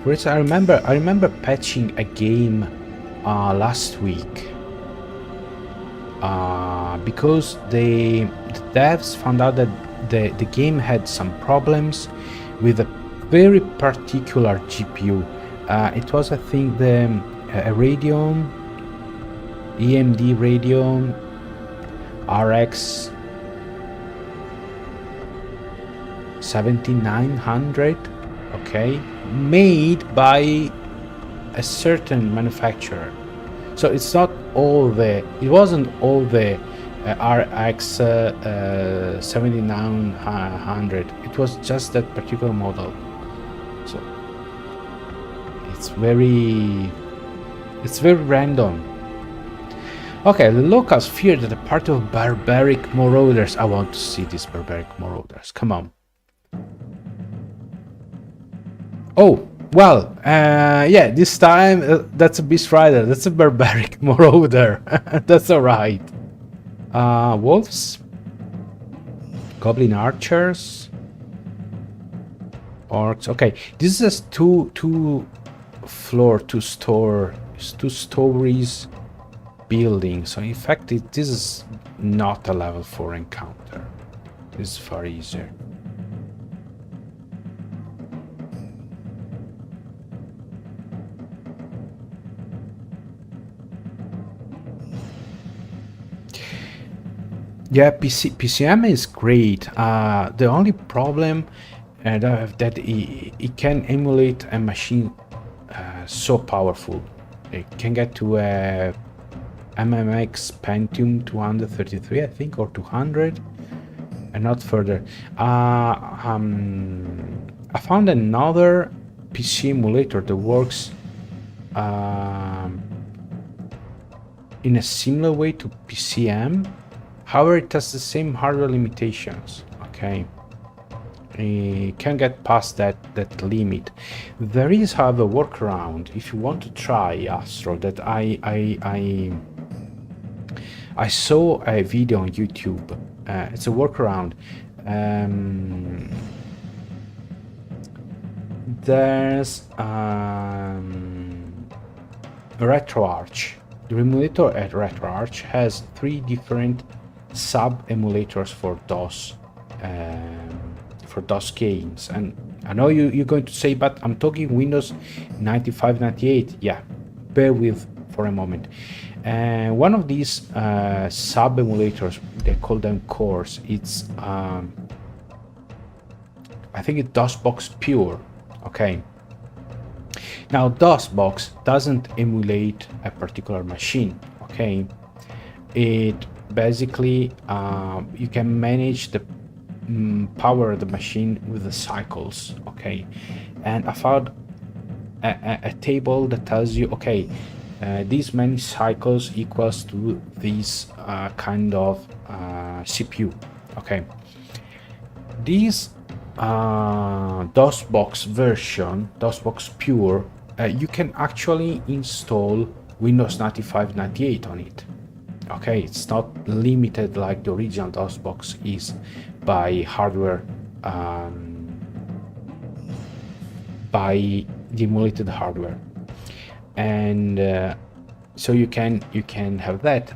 For instance, I remember patching a game last week. Because the devs found out that the game had some problems with a very particular GPU. It was, I think, a Radeon, AMD Radeon RX 7900, okay, made by a certain manufacturer. So it's not all it wasn't all the RX 7900. It was just that particular model. So it's very random. Okay, the locals fear that a party of barbaric marauders. I want to see these barbaric marauders. Come on. Oh. Well, yeah, this time that's a Beast Rider, that's a barbaric marauder. That's alright. Wolves, goblin archers, orcs. Okay, this is a two stories building. So in fact, this is not a level 4 encounter. This is far easier. Yeah, PCM is great. The only problem that it can emulate a machine so powerful. It can get to a MMX Pentium 233, I think, or 200, and not further. I found another PC emulator that works in a similar way to PCM. However, it has the same hardware limitations. Okay, it can get past that limit. There is, however, a workaround if you want to try Astro. That I saw a video on YouTube. It's a workaround. There's RetroArch. The emulator at RetroArch has 3 different sub emulators for DOS for those games. And I know you're going to say, but I'm talking Windows 95, 98. Yeah, bear with for a moment. One of these sub emulators, they call them cores. It's I think it's DOSBox Pure. Okay. Now DOSBox doesn't emulate a particular machine. Okay. It basically you can manage the power of the machine with the cycles. Okay. And I found a table that tells you, okay, these many cycles equals to this kind of CPU. Okay. This DOSBox version, DOSBox Pure, you can actually install Windows 95, 98 on it. Okay, it's not limited like the original DOSBox is by hardware, by the emulated hardware, and so you can have that.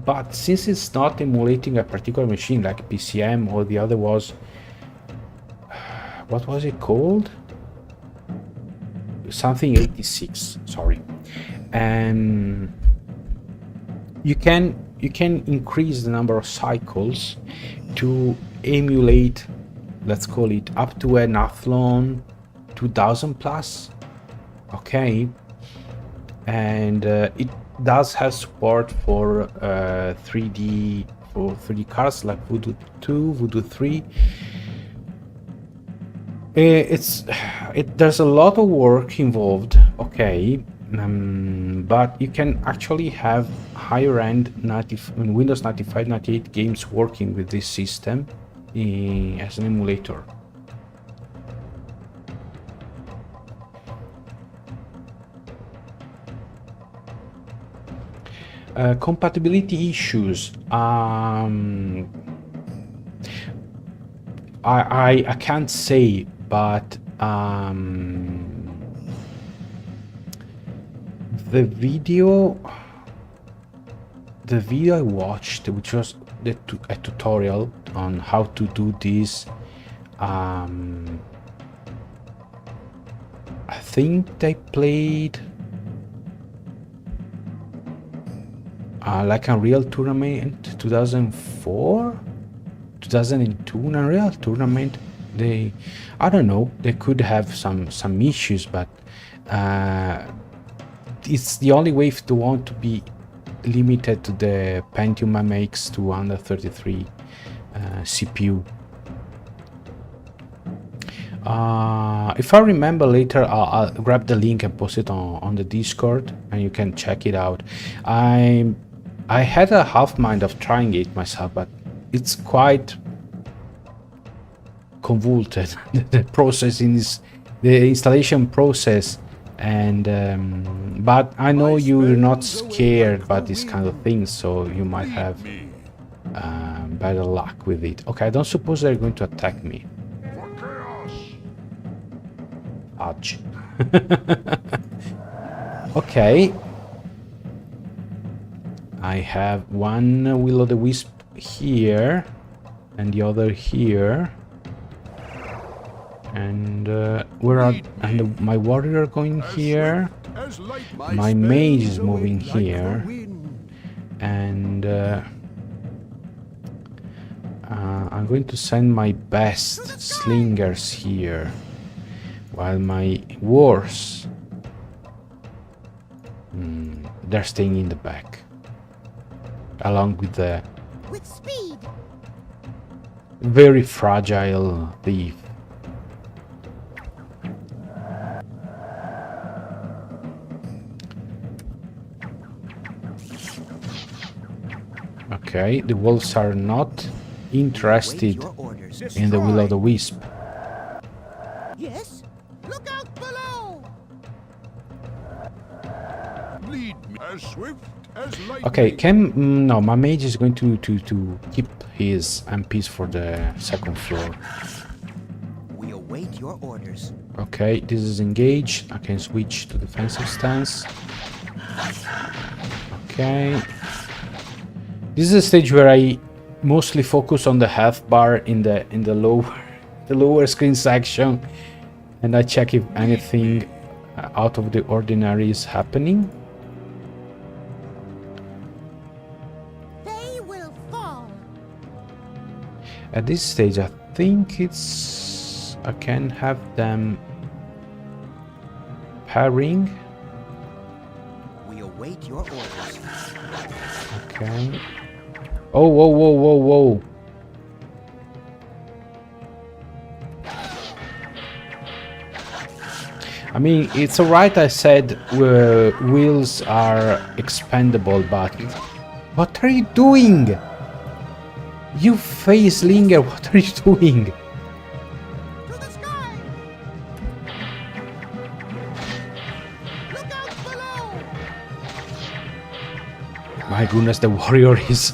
But since it's not emulating a particular machine like PCM or the other was, what was it called? Something 86. Sorry, and you can increase the number of cycles to emulate, let's call it up to an Athlon 2000 plus. Okay, and it does have support for 3D cards like Voodoo 2, Voodoo 3. There's a lot of work involved. Okay. But you can actually have higher end Windows 95, 98 games working with this system as an emulator. Compatibility issues. I can't say, but the video I watched, which was a tutorial on how to do this, I think they played like Unreal Tournament 2004, 2002, Unreal Tournament. I don't know, they could have some issues, but it's the only way if you want to be limited to the Pentium MX 233 CPU. If I remember later, I'll grab the link and post it on the Discord, and you can check it out. I had a half mind of trying it myself, but it's quite convoluted. The process is the installation process. And but I know you're not scared about this kind of things, so you might have better luck with it. Okay, I don't suppose they're going to attack me. Ouch. Okay, I have one will-o'-the-wisp here and the other here. And my warrior going here, my mage is moving here, and I'm going to send my best slingers here, while my wars, they're staying in the back, along with the speed. very fragile thief. Okay, the wolves are not interested in the will-o'-the-wisp. Yes? Look out below! Lead me as swift as lightning. Okay, no, my mage is going to keep his MPs for the second floor. We await your orders. Okay, this is engaged. I can switch to defensive stance. Okay. This is a stage where I mostly focus on the health bar in the lower the lower screen section, and I check if anything out of the ordinary is happening. They will fall. At this stage, I think it's I can have them pairing. We await your orders. Okay. Oh, whoa, whoa, whoa, whoa. I mean, it's alright I said wheels are expendable, but what are you doing? You facelinger, what are you doing? To the sky! Look out below! My goodness, the warrior is...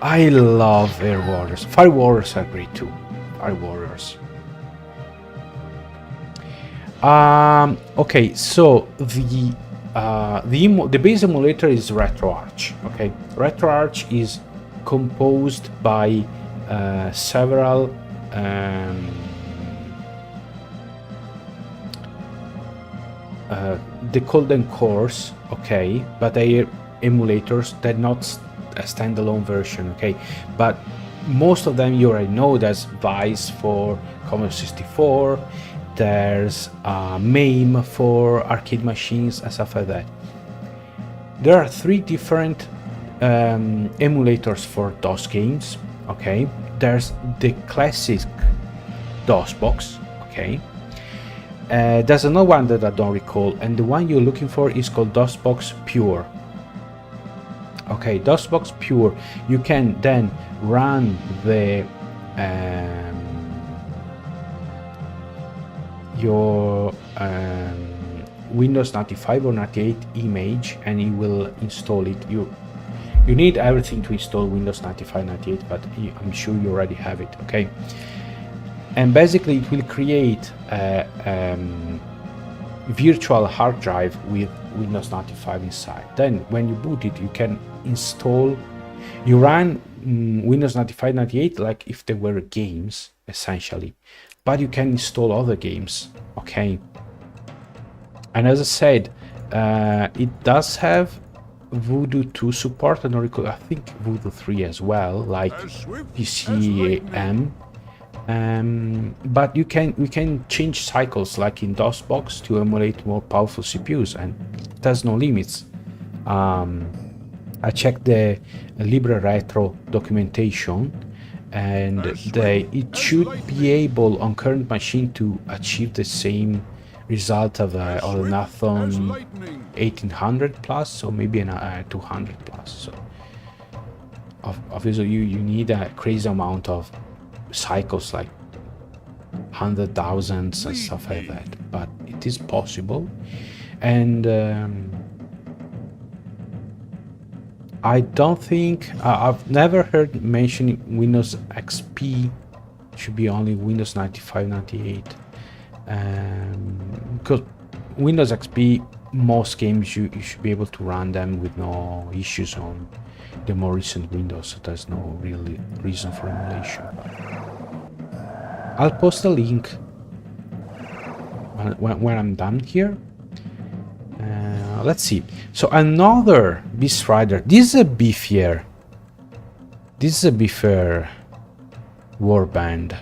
I love air warriors. Fire warriors are great too. Fire warriors. Okay, so the base emulator is RetroArch. Okay, RetroArch is composed by several they call them cores, okay, but they are emulators. They're not a standalone version, okay, but most of them you already know. There's Vice for Commodore 64. There's MAME for arcade machines and stuff like that. There are 3 different emulators for DOS games. Okay, there's the classic DOS box. Okay, there's another one that I don't recall, and the one you're looking for is called DOSBox Pure. Okay, DOSBox Pure. You can then run the your Windows 95 or 98 image, and it will install it. You need everything to install Windows 95, 98, but I'm sure you already have it. Okay, and basically it will create a virtual hard drive with Windows 95 inside. Then when you boot it, you can install, you run Windows 95, 98 like if they were games essentially, but you can install other games. Okay, and as I said, it does have Voodoo 2 support, and I think Voodoo 3 as well, like PCM. But we can change cycles like in DOSBox to emulate more powerful CPUs, and there's no limits. I checked the Libre Retro documentation, and it should be able on current machine to achieve the same result of an Nathon 1800 plus, or maybe a 200 plus. So obviously you need a crazy amount of cycles, like 100,000 and stuff like that, but it is possible. And I don't think I've never heard mentioning Windows XP should be only Windows 95, 98, because Windows XP, most games you should be able to run them with no issues on the more recent Windows, so there's no really reason for emulation. I'll post a link when I'm done here. Let's see. So another Beast Rider. This is a beefier. This is a beefier warband.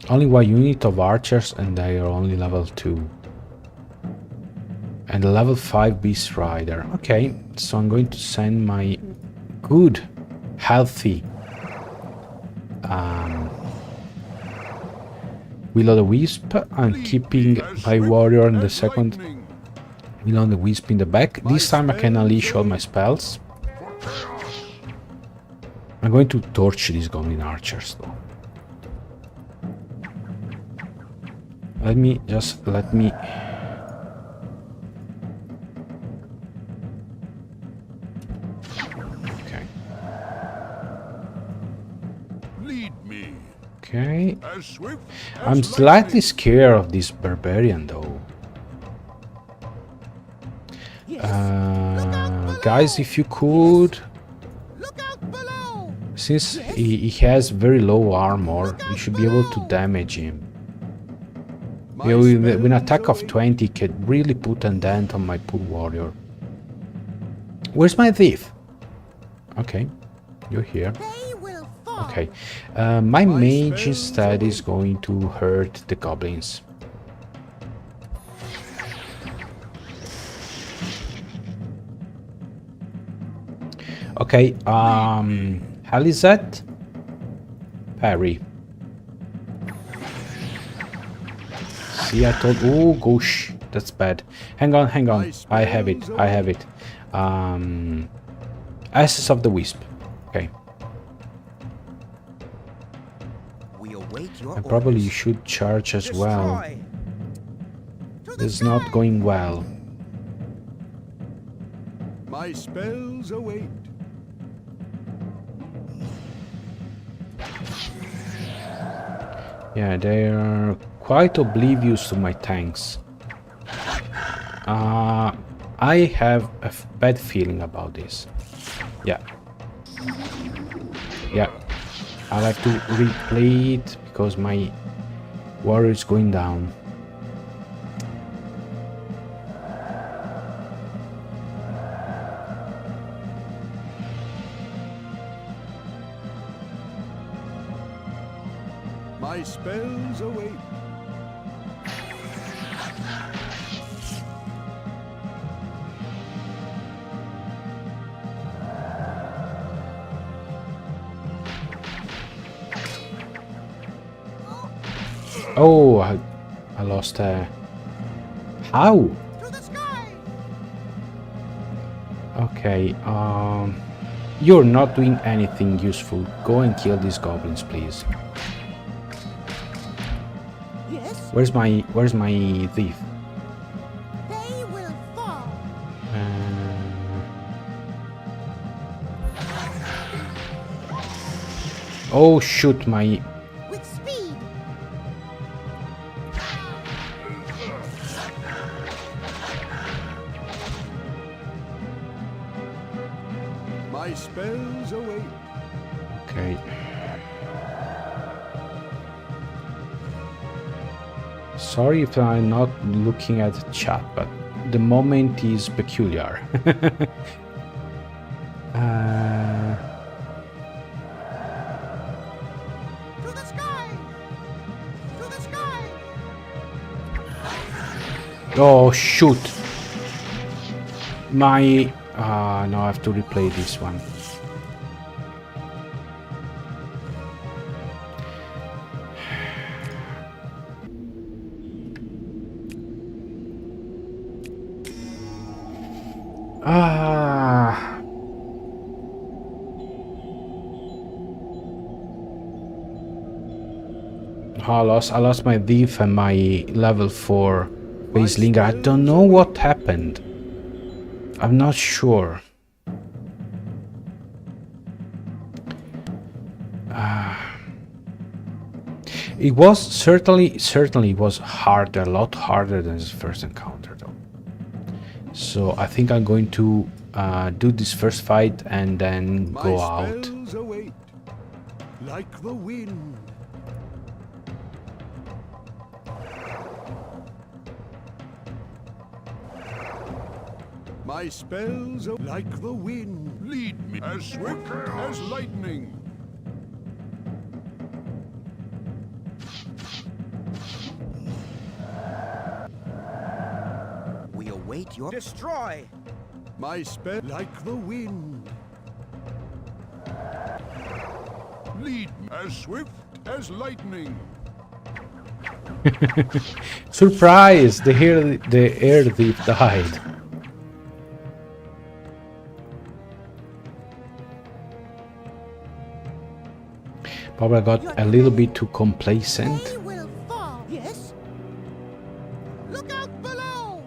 Only 1 unit of archers, and they are only level 2. And a level 5 Beast Rider. Okay, so I'm going to send my good, healthy Will-o'-the-Wisp. I'm keeping my warrior in the second Will-o'-the-Wisp in the back. This time I can unleash all my spells. I'm going to torch these goblin archers though. Let me okay. Okay. I'm slightly scared of this barbarian though. Guys, if you could, Look out below! since he has very low armor, you should be able to damage him. My Yeah, with an spells attack of await. 20 could really put a dent on my poor warrior. Where's my thief? Okay, you're here. They will fall. Okay, my mage spells instead is await. going to hurt the goblins. Okay, Halizet, parry. See, I told. Oh gosh, that's bad. Hang on, hang on. I have it. I have it. Ashes of the Wisp. Okay, We await your and probably you orders. should charge as well. Destroy. To the This is not sky. going well. My spells await. Yeah, they are quite oblivious to my tanks. I have a bad feeling about this. Yeah. Yeah. I'll have to replay it because my warrior is going down. My spells await. Oh, I lost how? To the sky. Okay, you're not doing anything useful. Go and kill these goblins, please. Yes. Where's my thief? They will fall. Oh shoot, my With speed. My spells await. okay. Sorry if I'm not looking at the chat, but the moment is peculiar. uh, To the sky. To the sky. oh shoot! My no, I have to replay this one. Ah. Oh, I lost my thief and my level 4 Baseling. I don't know what happened. I'm not sure. It was certainly was harder, a lot harder than his first encounter though. So I think I'm going to do this first fight and then My go out. spells await. Like the wind. My spells are like the wind. Lead me as swift as lightning. We await your destroy. My spell like the wind. Lead me as swift as lightning. Surprise! The air thief died. Probably got a little bit too complacent. They will fall. Yes. Look out below.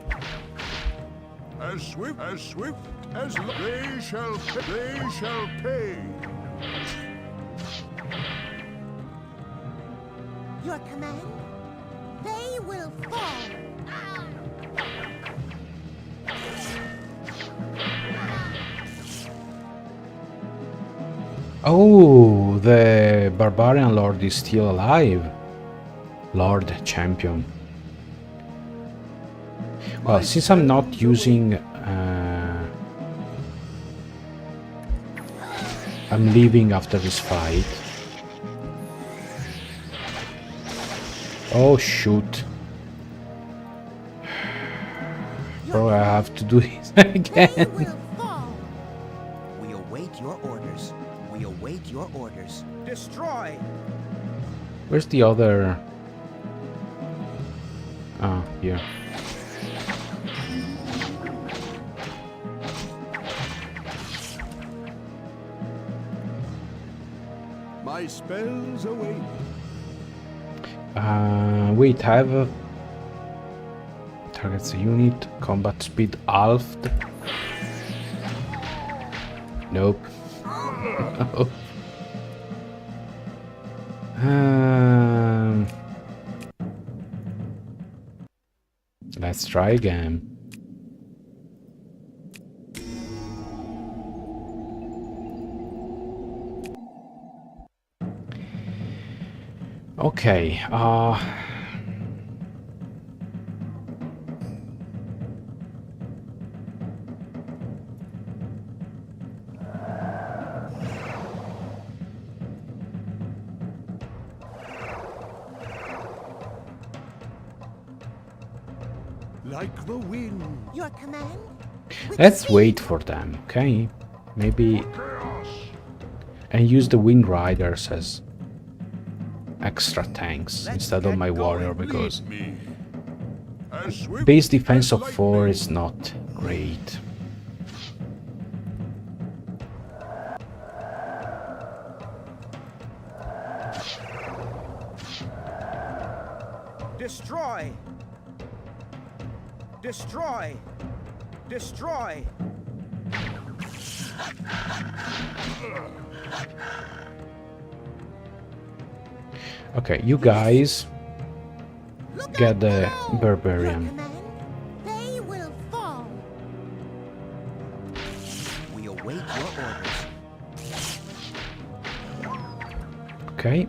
As swift as they shall pay. Your command. They will fall. Oh, the Barbarian Lord is still alive. Lord Champion. Well, since I'm not using... I'm leaving after this fight. Oh, shoot. Bro, I have to do this They again. will fall. We await your orders. We await your orders. Destroy! Where's the other... Ah, here. My spells await. Wait, I have... Targets a unit, combat speed halved. Nope. No. Let's try again. Okay, Like the wind. Your command? With let's speed. wait for them, okay? Maybe... And use the Wind Riders as extra tanks Let's instead of get my going. warrior, because Lead me. As swift base defense as of 4 lightning. is not great. Destroy! Destroy! Destroy! Okay, you guys Look get out the below. Your Barbarian. command? They will fall. We await your orders. Okay.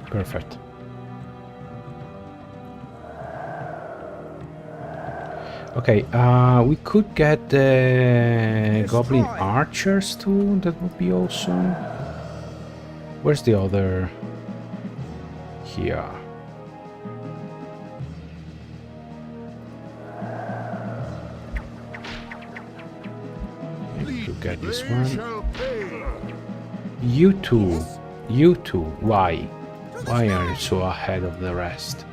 Perfect. Okay, we could get the Goblin Destroy. Archers too, that would be awesome. Where's the other? Here. Maybe you get this They one. shall pay. You two. You two. Why? To the Why are you sky. so ahead of the rest?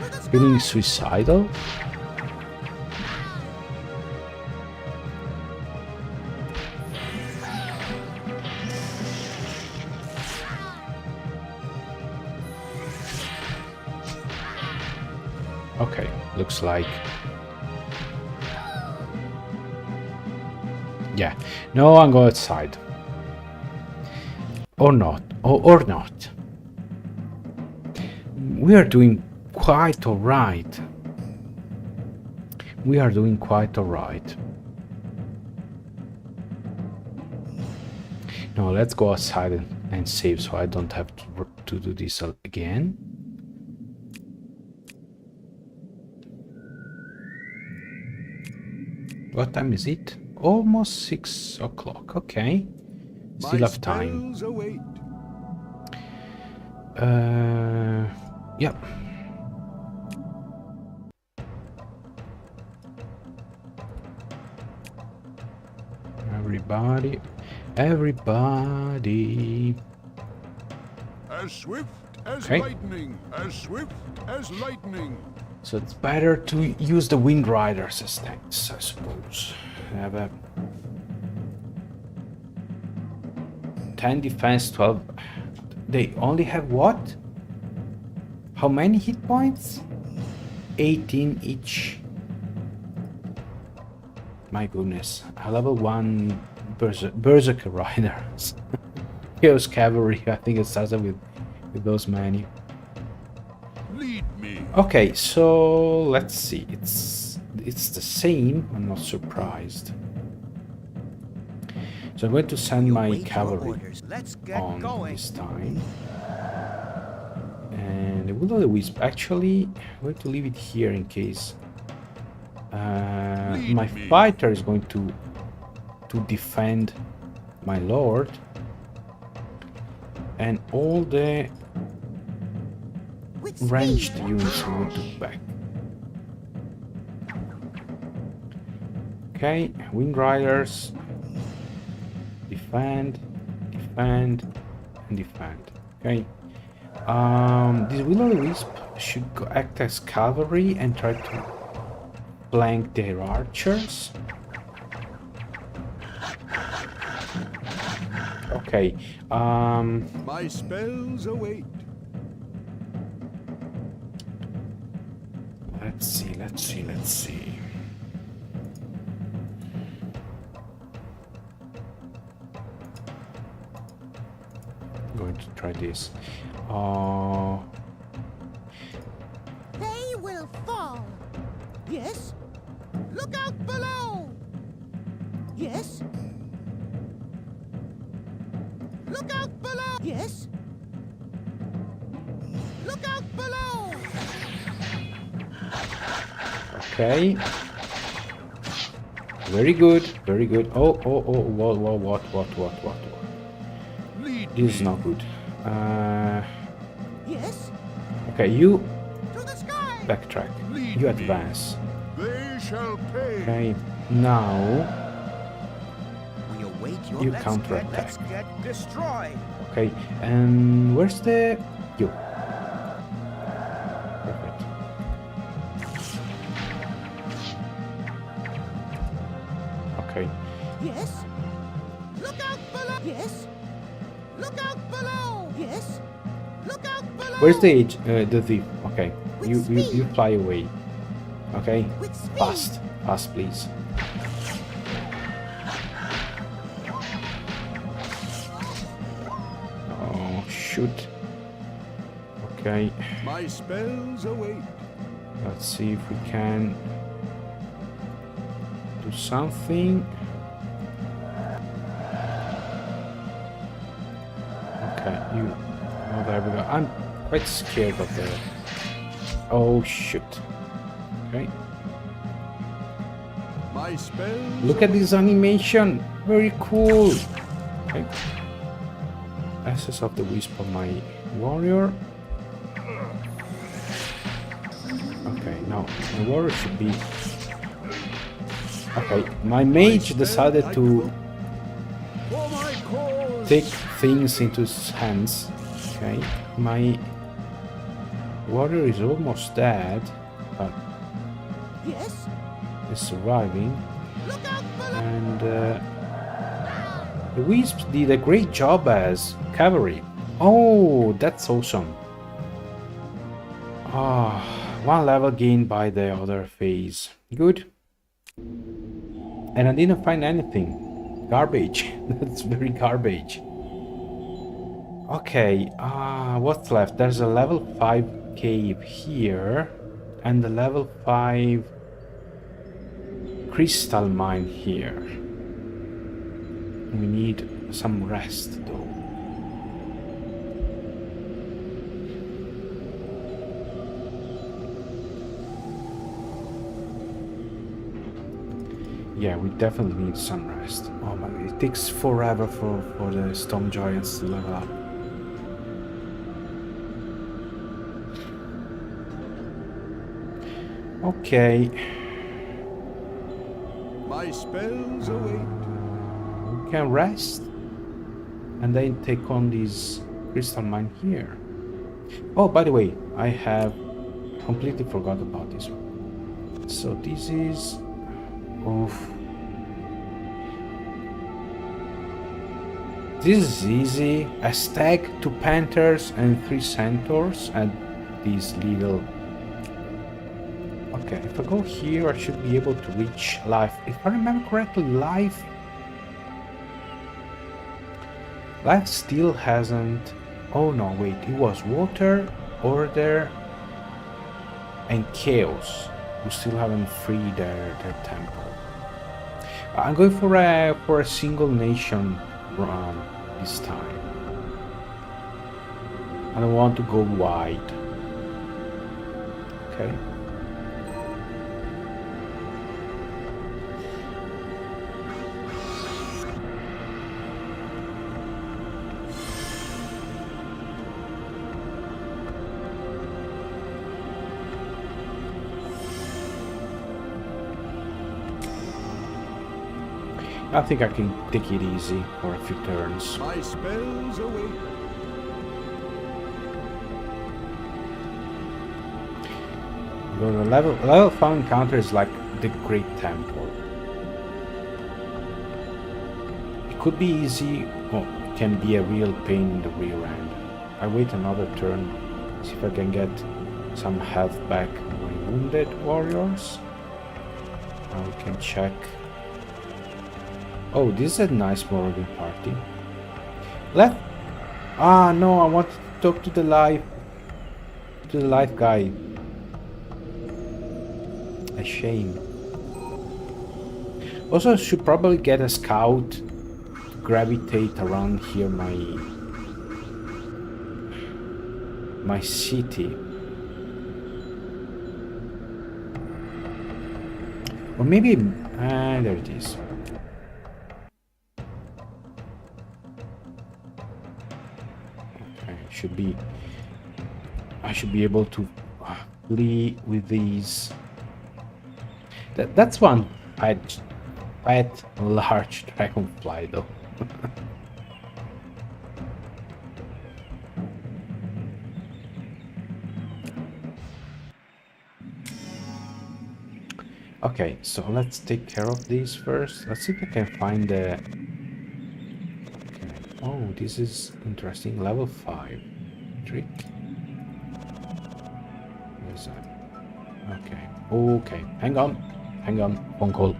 To the Feeling sky. suicidal? Okay, looks like... Yeah, no, I'm going outside. Or not, or not. We are doing quite alright. We are doing quite alright. No, let's go outside and save so I don't have to do this again. What time is it? Almost 6 o'clock. Okay. Still My have time. spells await. Yep. Everybody. As swift as Okay. lightning. As swift as lightning. So it's better to use the Wind Riders as tanks, I suppose. Have a 10 defense, 12. They only have what? How many hit points? 18 each. My goodness. A level 1 Berserker Riders. Chaos Cavalry, I think it starts with those many. Lead me. Okay, so let's see. It's the same. I'm not surprised. So I'm going to send We my await your cavalry orders. Let's get on going. this time. And the Will of the Wisp, actually, I'm going to leave it here in case my fighter is going to defend my lord, and all the With ranged speed. units are going to back. Okay, Wind Riders, defend, defend, and defend. Okay. This Will of the Wisp should act as cavalry and try to flank their archers. Okay. My spells await. Let's see, let's see, let's see. I'm going to try this. They will fall. Yes. Look out below. Yes. Look out below. Yes. Look out below. Okay. Very good, very good. Oh, what? Lead This is not good. Yes. Okay, you To the sky. backtrack. Lead You me. advance. They shall pay. Okay, now We await your You let's counterattack. Let's get destroyed. okay, and where's the you? Perfect. Okay, Yes. Look out below. Yes. Look out below. Yes. Look out below. where's the thief? Okay, you fly away. Okay, With speed. fast, please. Oh shoot. Okay, My spells await. let's see if we can do something. Okay, you. Oh, there we go. I'm quite scared of the. Oh shoot. Okay. My spells Look at this animation. Very cool. Okay. Access of the Wisp of my warrior. Okay, now my warrior should be. Okay, my mage decided to for my cause. take things into his hands. Okay, my warrior is almost dead, but Yes. is surviving. Look out below. And the Wisps did a great job as cavalry. Oh, that's awesome. Ah, one level gained by the other phase. Good. And I didn't find anything. Garbage. That's very garbage. Okay, what's left? There's a level 5 cave here and the level 5 crystal mine here. We need some rest though. Yeah, we definitely need some rest. Oh my god, it takes forever for the storm giants to level up. Okay. My spells await. We can rest and then take on this crystal mine here. Oh, by the way, I have completely forgot about this one. So this is... Oof. This is easy. A stag, 2 panthers and 3 centaurs and these little... Okay, if I go here I should be able to reach life. If I remember correctly, life still hasn't... Oh no, wait, it was water, order and chaos who still haven't freed their temple. I'm going for a single nation run this time. I don't want to go wide. Okay. I think I can take it easy for a few turns. My spells await. The level 5 encounter is like the Great Temple. It could be easy, or it can be a real pain in the rear end. I wait another turn, see if I can get some health back on my wounded warriors. Now we can check. Oh, this is a nice Morrigan party. Ah, no, I want to talk to the live guy. A shame. Also, I should probably get a scout to gravitate around here, my city. Or maybe, there it is. Okay, I should be able to flee with these. That's one pet large dragonfly though. Okay, so let's take care of these first. Let's see if I can find the... Okay. Oh, this is interesting. Level 5 trick. Where's that? Okay. Okay. Hang on. Hang on. Phone call.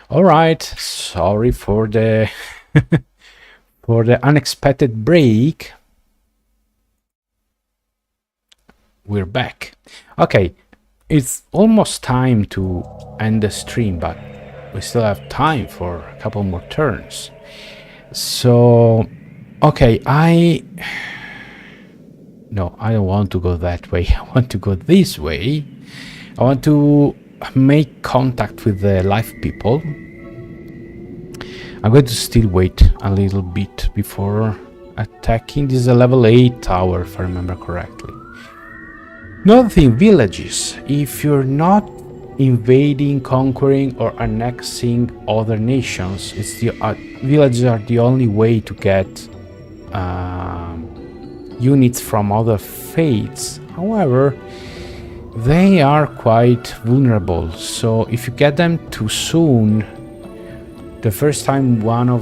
All right, sorry for the for the unexpected break. We're back. Okay, it's almost time to end the stream, but we still have time for a couple more turns. So, okay, no, I don't want to go that way. I want to go this way. I want to make contact with the live people. I'm going to still wait a little bit before attacking. This is a level 8 tower, if I remember correctly. Another thing, villages. If you're not invading, conquering, or annexing other nations, it's the villages are the only way to get units from other faiths. However, they are quite vulnerable, so if you get them too soon, the first time someone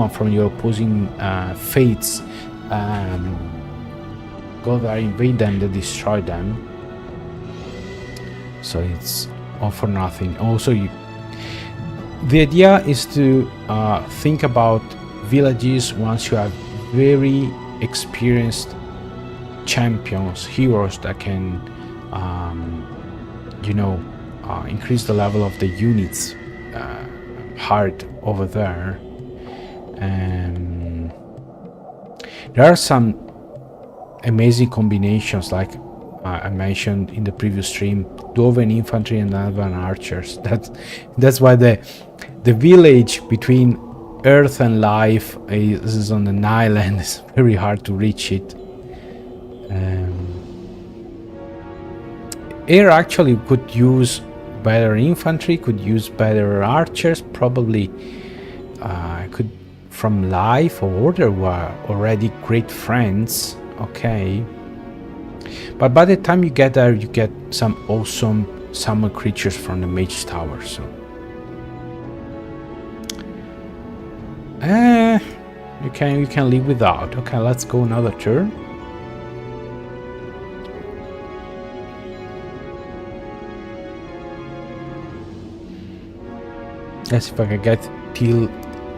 from your opposing faiths go there, invade them, they destroy them. So it's all for nothing. Also, the idea is to think about villages once you have very experienced champions, heroes that can, increase the level of the units hard over there. And there are some amazing combinations, like I mentioned in the previous stream, Dwarven infantry and Elven archers. That's why the village between Earth and life is on an island. It's very hard to reach it. Air actually could use better infantry, could use better archers. Probably could from life or order were already great friends. Okay, but by the time you get there, you get some awesome summon creatures from the Mage Tower. So you can live without. Okay, let's go another turn. Let's see if I can get till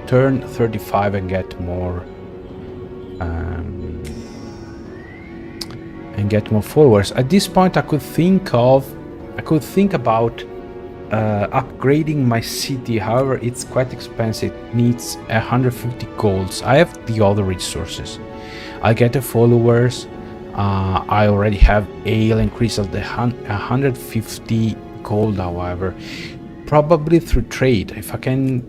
turn 35 and get more followers. At this point, I could think about upgrading my city. However, it's quite expensive. It needs 150 golds. I have the other resources. I get the followers. I already have ale increase of the 150 gold. However, probably through trade, if I can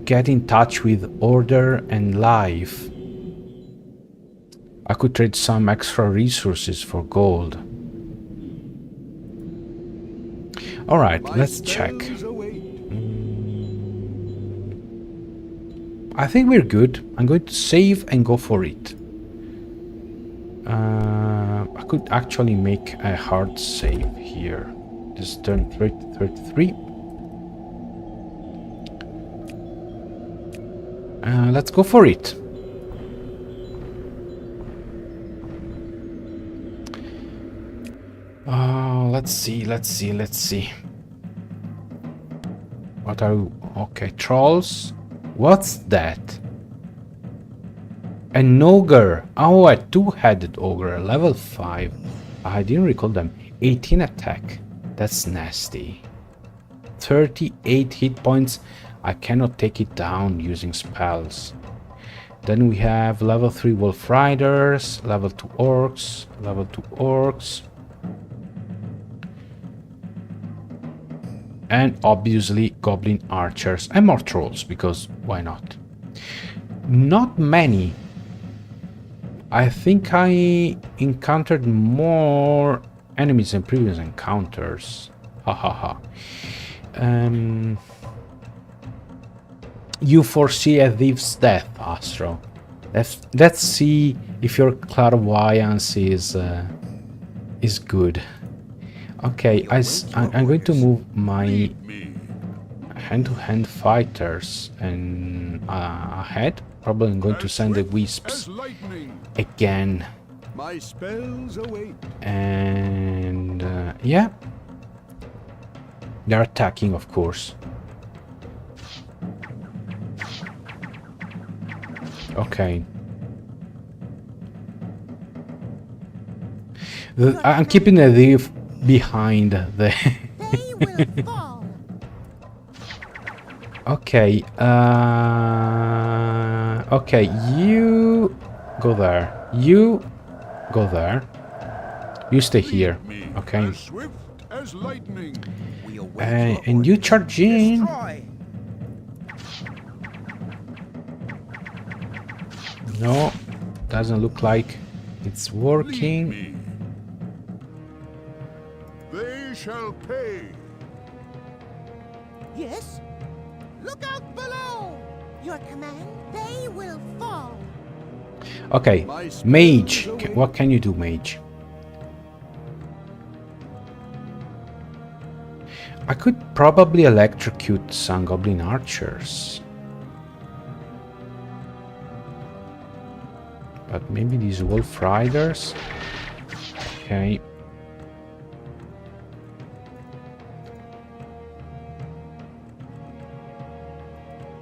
get in touch with order and life, I could trade some extra resources for gold. Alright, let's check. I think we're good. I'm going to save and go for it. I could actually make a hard save here. This turn 33. Let's go for it. Let's see. What are we? Okay, trolls. What's that? An ogre. Oh, a two-headed ogre, level 5. I didn't recall them. 18 attack. That's nasty. 38 hit points. I cannot take it down using spells. Then we have level 3 wolf riders, level 2 orcs, level 2 orcs. And obviously goblin archers and more trolls, because why not? Not many. I think I encountered more enemies in previous encounters. Hahaha. You foresee a thief's death, Astro. Let's see if your clairvoyance is good. Okay, I'm going to move my hand-to-hand fighters and ahead. Probably I'm going to send the wisps again. My spells await. And yeah. They're attacking, of course. Okay. I'm keeping the thief behind the... They will fall. Okay, okay, you go there. You go there. You stay here, Me okay? as swift as lightning. We await your And you orders. charge in. Destroy. No, doesn't look like it's Lead working. me. They shall pay. Yes? Look out below! Your command, they will fall. Okay, Mage. What can you do, Mage? I could probably electrocute some goblin archers. But maybe these wolf riders. Okay.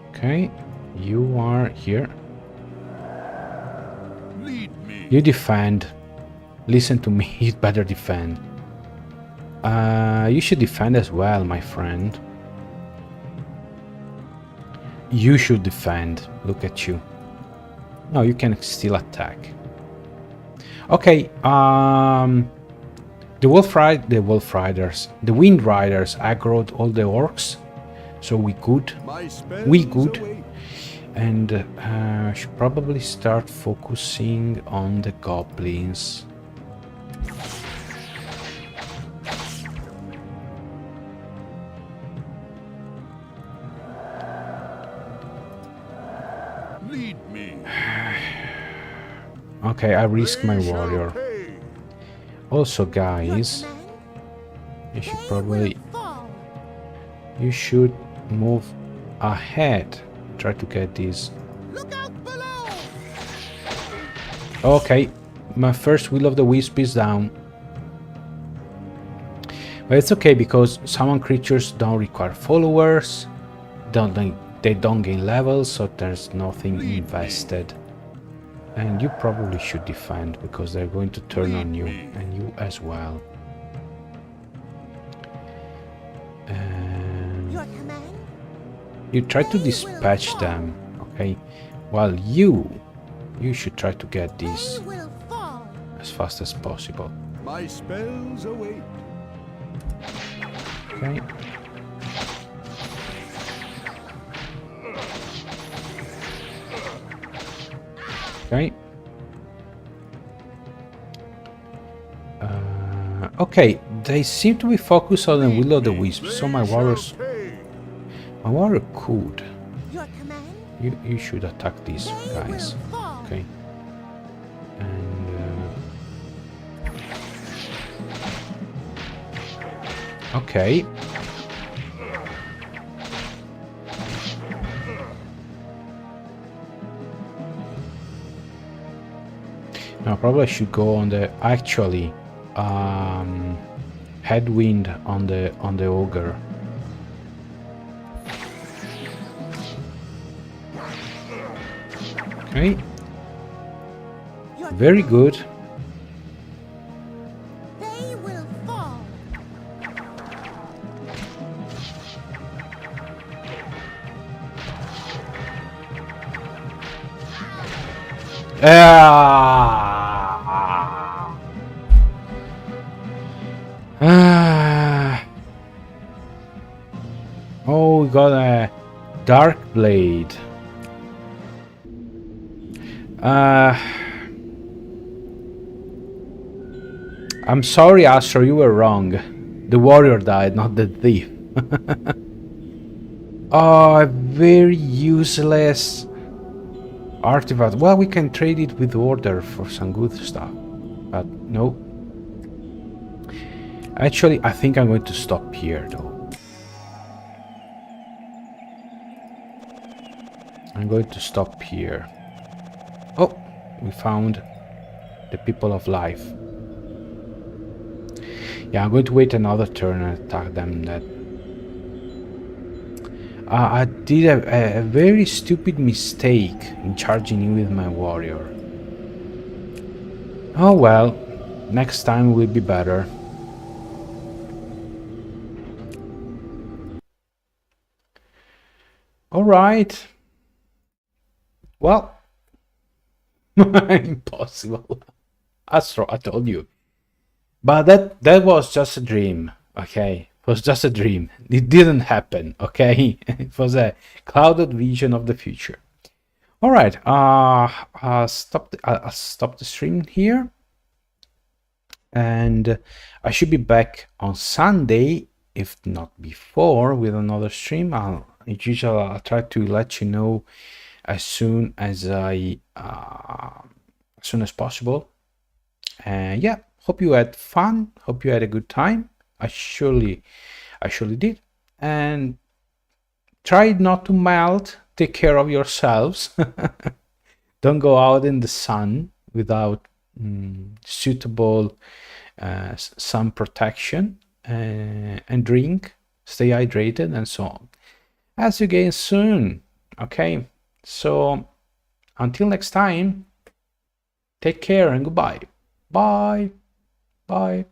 Okay, you are here. Lead me. You defend. Listen to me, you'd better defend. You should defend as well, my friend. You should defend. Look at you. No, you can still attack. Okay, the Wind Riders aggroed all the orcs, so we could, My spells await. and should probably start focusing on the goblins. Lead me. Okay, I risk my They shall warrior. pay. Also, Your guys, command, you should they probably will fall. you should move ahead. Try to get these. Look out below! Okay, my first Will of the Wisp is down. But it's okay because summon creatures don't require followers, they don't gain levels, so there's nothing invested. And you probably should defend because they're going to turn on you, and you as well. And Your command, you try to dispatch them, okay? While you should try to get they these will fall. as fast as possible. My spells await. Okay. Okay. Okay, they seem to be focused on the Will of the Wisp, so my warriors could. Your command, You should attack these they guys. will fall. Okay. And okay. Now probably I should go on the actually headwind on the ogre. Okay. Your Very good. they will fall. Oh, we got a dark blade. I'm sorry, Astro, you were wrong. The warrior died, not the thief. Oh, a very useless artifact. Well, we can trade it with order for some good stuff. But no. Actually, I think I'm going to stop here, though. I'm going to stop here. Oh, we found the people of life. Yeah, I'm going to wait another turn and attack them I did a very stupid mistake in charging in with my warrior. Oh well, next time will be better. Alright. Well, impossible. I told you. But that was just a dream, okay? It was just a dream. It didn't happen, okay? It was a clouded vision of the future. All right, I'll stop the stream here, and I should be back on Sunday, if not before, with another stream. As usual, I'll try to let you know as soon as possible. And yeah, hope you had fun. Hope you had a good time. I surely did. And try not to melt. Take care of yourselves. Don't go out in the sun without suitable sun protection, and drink. Stay hydrated and so on. As you again soon. Okay. So until next time, take care and goodbye. Bye. Bye.